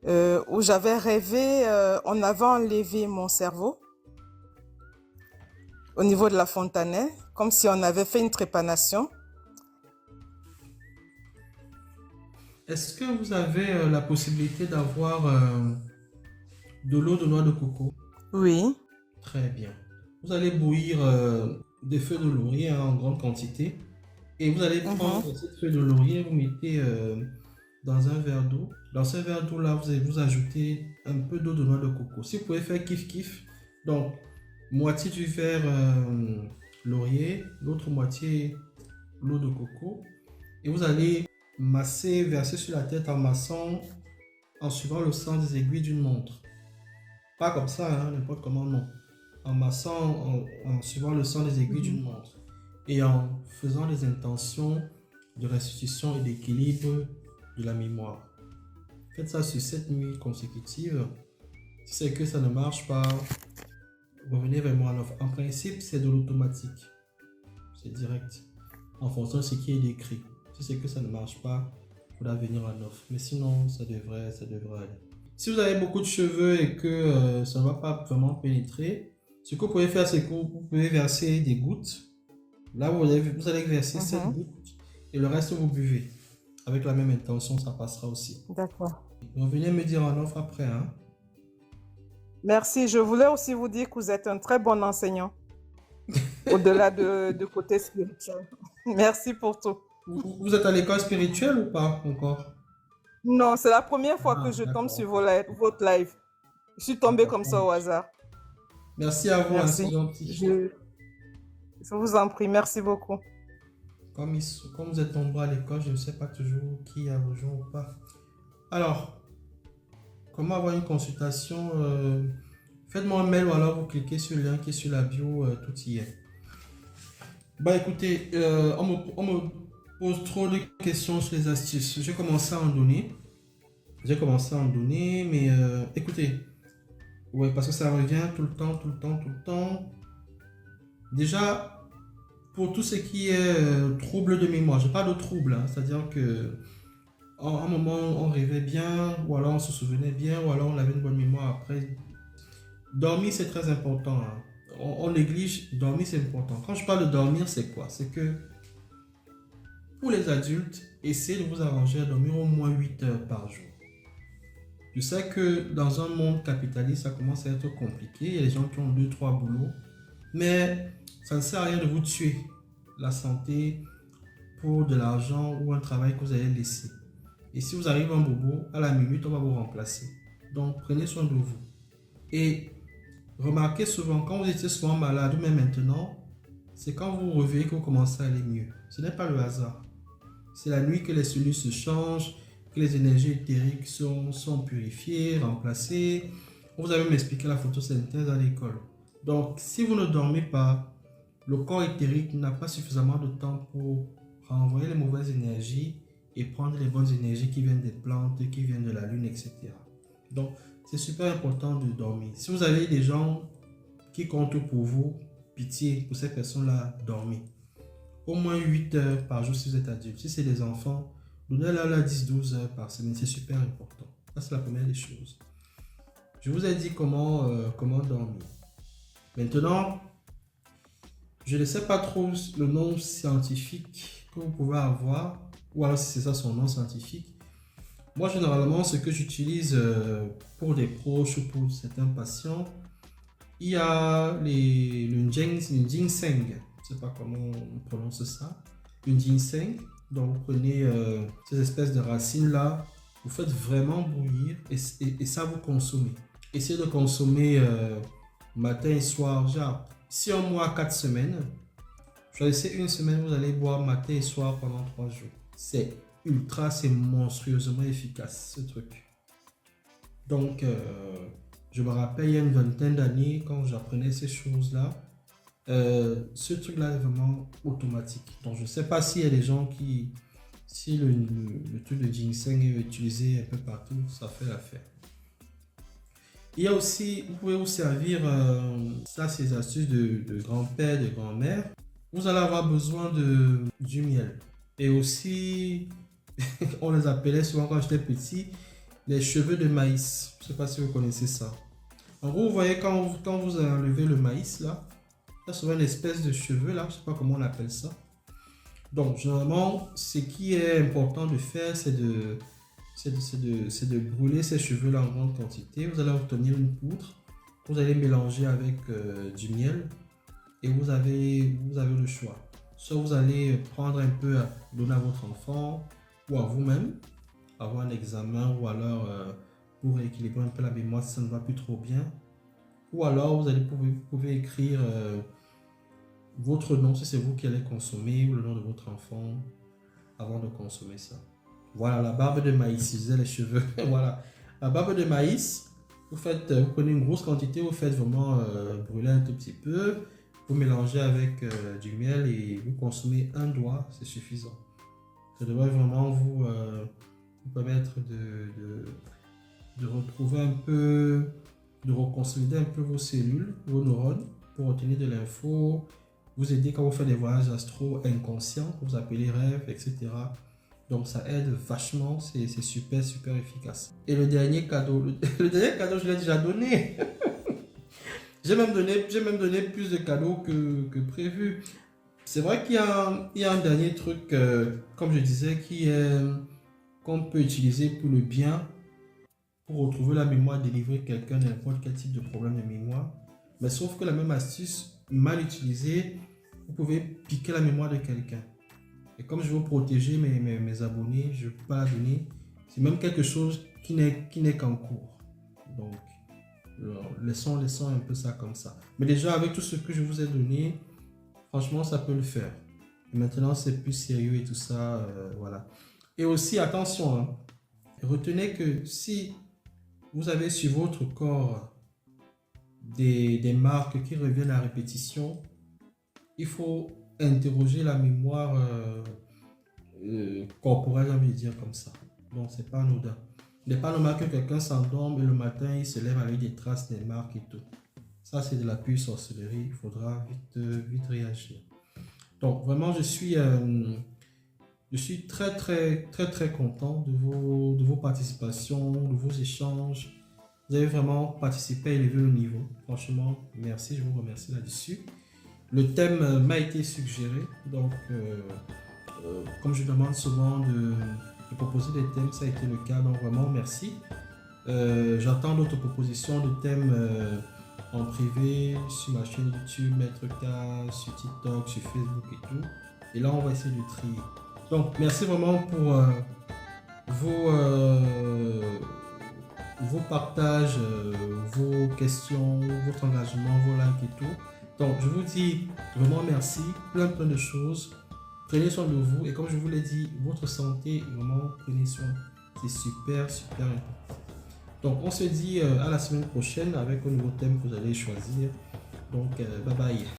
où j'avais rêvé, on avait enlevé mon cerveau au niveau de la fontanelle, comme si on avait fait une trépanation.
Est-ce que vous avez la possibilité d'avoir de l'eau de noix de coco?
Oui.
Très bien. Vous allez bouillir des feuilles de laurier en grande quantité. Et vous allez prendre cette feuille de laurier, vous mettez dans un verre d'eau. Dans ce verre d'eau-là, vous allez vous ajouter un peu d'eau de noix de coco. Si vous pouvez faire kiff-kiff, donc moitié du verre laurier, l'autre moitié l'eau de coco. Et vous allez masser, verser sur la tête en massant, en suivant le sens des aiguilles d'une montre. Pas comme ça, hein, n'importe comment, non. En massant, en suivant le sens des aiguilles d'une montre. Et en faisant les intentions de restitution et d'équilibre de la mémoire. Faites ça sur 7 nuits consécutives. Si c'est que ça ne marche pas, revenez vers moi. En principe, c'est de l'automatique. C'est direct. En fonction de ce qui est décrit. Si c'est que ça ne marche pas, il faudra venir en offre. Mais sinon, ça devrait aller. Si vous avez beaucoup de cheveux et que ça ne va pas vraiment pénétrer, ce que vous pouvez faire, c'est que vous pouvez verser des gouttes. Là, vous allez verser 7 gouttes et le reste, vous buvez. Avec la même intention, ça passera aussi.
D'accord.
Donc, venez me dire en offre après. Hein.
Merci. Je voulais aussi vous dire que vous êtes un très bon enseignant. Au-delà de côté spirituel. Merci pour tout.
Vous êtes à l'école spirituelle ou pas encore?
Non, c'est la première fois que je tombe sur votre live. Je suis tombée comme ça au hasard.
Merci à vous, hein,
Merci.
c'est gentil.
Je vous en prie, merci beaucoup.
Comme vous êtes nombreux à l'école, je ne sais pas toujours qui a rejoint ou pas. Alors, comment avoir une consultation? Faites-moi un mail ou alors vous cliquez sur le lien qui est sur la bio, tout y est. Bah écoutez, on me pose trop de questions sur les astuces. J'ai commencé à en donner. Mais écoutez, ouais, parce que ça revient tout le temps. Déjà, pour tout ce qui est trouble de mémoire, je parle de trouble, hein, c'est-à-dire que un moment, on rêvait bien, ou alors on se souvenait bien, ou alors on avait une bonne mémoire après. Dormir, c'est très important, hein. On néglige, dormir, c'est important. Quand je parle de dormir, c'est quoi? C'est que pour les adultes, essayez de vous arranger à dormir au moins 8 heures par jour. Je sais que dans un monde capitaliste, ça commence à être compliqué. Il y a des gens qui ont 2-3 boulots. Mais ça ne sert à rien de vous tuer la santé pour de l'argent ou un travail que vous allez laisser. Et si vous arrivez en bobo, à la minute, on va vous remplacer. Donc, prenez soin de vous. Et remarquez souvent, quand vous étiez souvent malade ou même maintenant, c'est quand vous vous réveillez que vous commencez à aller mieux. Ce n'est pas le hasard. C'est la nuit que les cellules se changent, que les énergies éthériques sont purifiées, remplacées. Vous avez même expliqué la photosynthèse à l'école. Donc, si vous ne dormez pas, le corps éthérique n'a pas suffisamment de temps pour renvoyer les mauvaises énergies et prendre les bonnes énergies qui viennent des plantes, qui viennent de la lune, etc. Donc, c'est super important de dormir. Si vous avez des gens qui comptent pour vous, pitié pour ces personnes-là, dormez. Au moins 8 heures par jour si vous êtes adulte. Si c'est des enfants, donnez-leur 10-12 heures par semaine. C'est super important. Ça, c'est la première des choses. Je vous ai dit comment dormir. Maintenant, je ne sais pas trop le nom scientifique que vous pouvez avoir, ou alors si c'est ça son nom scientifique. Moi, généralement, ce que j'utilise pour des proches ou pour certains patients, il y a le ginseng. Je ne sais pas comment on prononce ça. Une ginseng. Donc, vous prenez ces espèces de racines-là, vous faites vraiment bouillir et ça vous consommez. Essayez de consommer matin et soir. Genre, si un mois, 4 semaines, choisissez une semaine, vous allez boire matin et soir pendant 3 jours. C'est monstrueusement efficace, ce truc. Donc, je me rappelle, il y a une vingtaine d'années, quand j'apprenais ces choses-là, ce truc-là est vraiment automatique. Donc, je ne sais pas s'il y a des gens qui... Si le truc de ginseng est utilisé un peu partout, ça fait l'affaire. Il y a aussi, vous pouvez vous servir, ça c'est des astuces de grand-père, de grand-mère. Vous allez avoir besoin du miel. Et aussi, on les appelait souvent quand j'étais petit, les cheveux de maïs. Je ne sais pas si vous connaissez ça. En gros, vous voyez quand vous enlevez le maïs là, il y a souvent une espèce de cheveux là, je ne sais pas comment on appelle ça. Donc, généralement, ce qui est important de faire, c'est de brûler ces cheveux-là en grande quantité. Vous allez obtenir une poudre, vous allez mélanger avec du miel et vous avez le choix. Soit vous allez prendre un peu à donner à votre enfant ou à vous-même, avoir un examen ou alors pour équilibrer un peu la mémoire si ça ne va plus trop bien. Ou alors vous pouvez écrire votre nom si c'est vous qui allez consommer ou le nom de votre enfant avant de consommer ça. Voilà, la barbe de maïs, je disais les cheveux. Voilà, la barbe de maïs, vous prenez une grosse quantité, vous faites vraiment brûler un tout petit peu, vous mélangez avec du miel et vous consommez un doigt, c'est suffisant. Ça devrait vraiment vous permettre de retrouver un peu, de reconsolider un peu vos cellules, vos neurones, pour obtenir de l'info, vous aider quand vous faites des voyages astro inconscients, que vous appelez rêves, etc. Donc ça aide vachement, c'est super efficace. Et le dernier cadeau, le dernier cadeau je l'ai déjà donné. J'ai même donné plus de cadeaux que prévu. C'est vrai qu'il y a un dernier truc, comme je disais, qu'on peut utiliser pour le bien, pour retrouver la mémoire, délivrer quelqu'un de n'importe quel type de problème de mémoire. Mais sauf que la même astuce, mal utilisée, vous pouvez piquer la mémoire de quelqu'un. Et comme je veux protéger mes abonnés, je ne peux pas la donner. C'est même quelque chose qui n'est qu'en cours. Donc, laissons un peu ça comme ça. Mais déjà, avec tout ce que je vous ai donné, franchement, ça peut le faire. Et maintenant, c'est plus sérieux et tout ça. Voilà. Et aussi, attention, hein, retenez que si vous avez sur votre corps des marques qui reviennent à répétition, il faut interroger la mémoire corporelle, j'ai envie de dire comme ça. Donc, c'est pas anodin. Il n'est pas normal que quelqu'un s'endorme et le matin, il se lève avec des traces, des marques et tout. Ça, c'est de la pure sorcellerie. Il faudra vite réagir. Donc, vraiment, je suis Je suis très content de vos participations, de vos échanges. Vous avez vraiment participé à élever le niveau. Franchement, merci, je vous remercie là-dessus. Le thème m'a été suggéré, donc comme je demande souvent de proposer des thèmes, ça a été le cas, donc vraiment merci. J'attends d'autres propositions de thèmes en privé, sur ma chaîne YouTube, Maître K, sur TikTok, sur Facebook et tout. Et là, on va essayer de trier. Donc, merci vraiment pour vos partages, vos questions, votre engagement, vos likes et tout. Donc, je vous dis vraiment merci, plein de choses. Prenez soin de vous et comme je vous l'ai dit, votre santé, vraiment, prenez soin. C'est super important. Donc, on se dit à la semaine prochaine avec un nouveau thème que vous allez choisir. Donc, bye bye.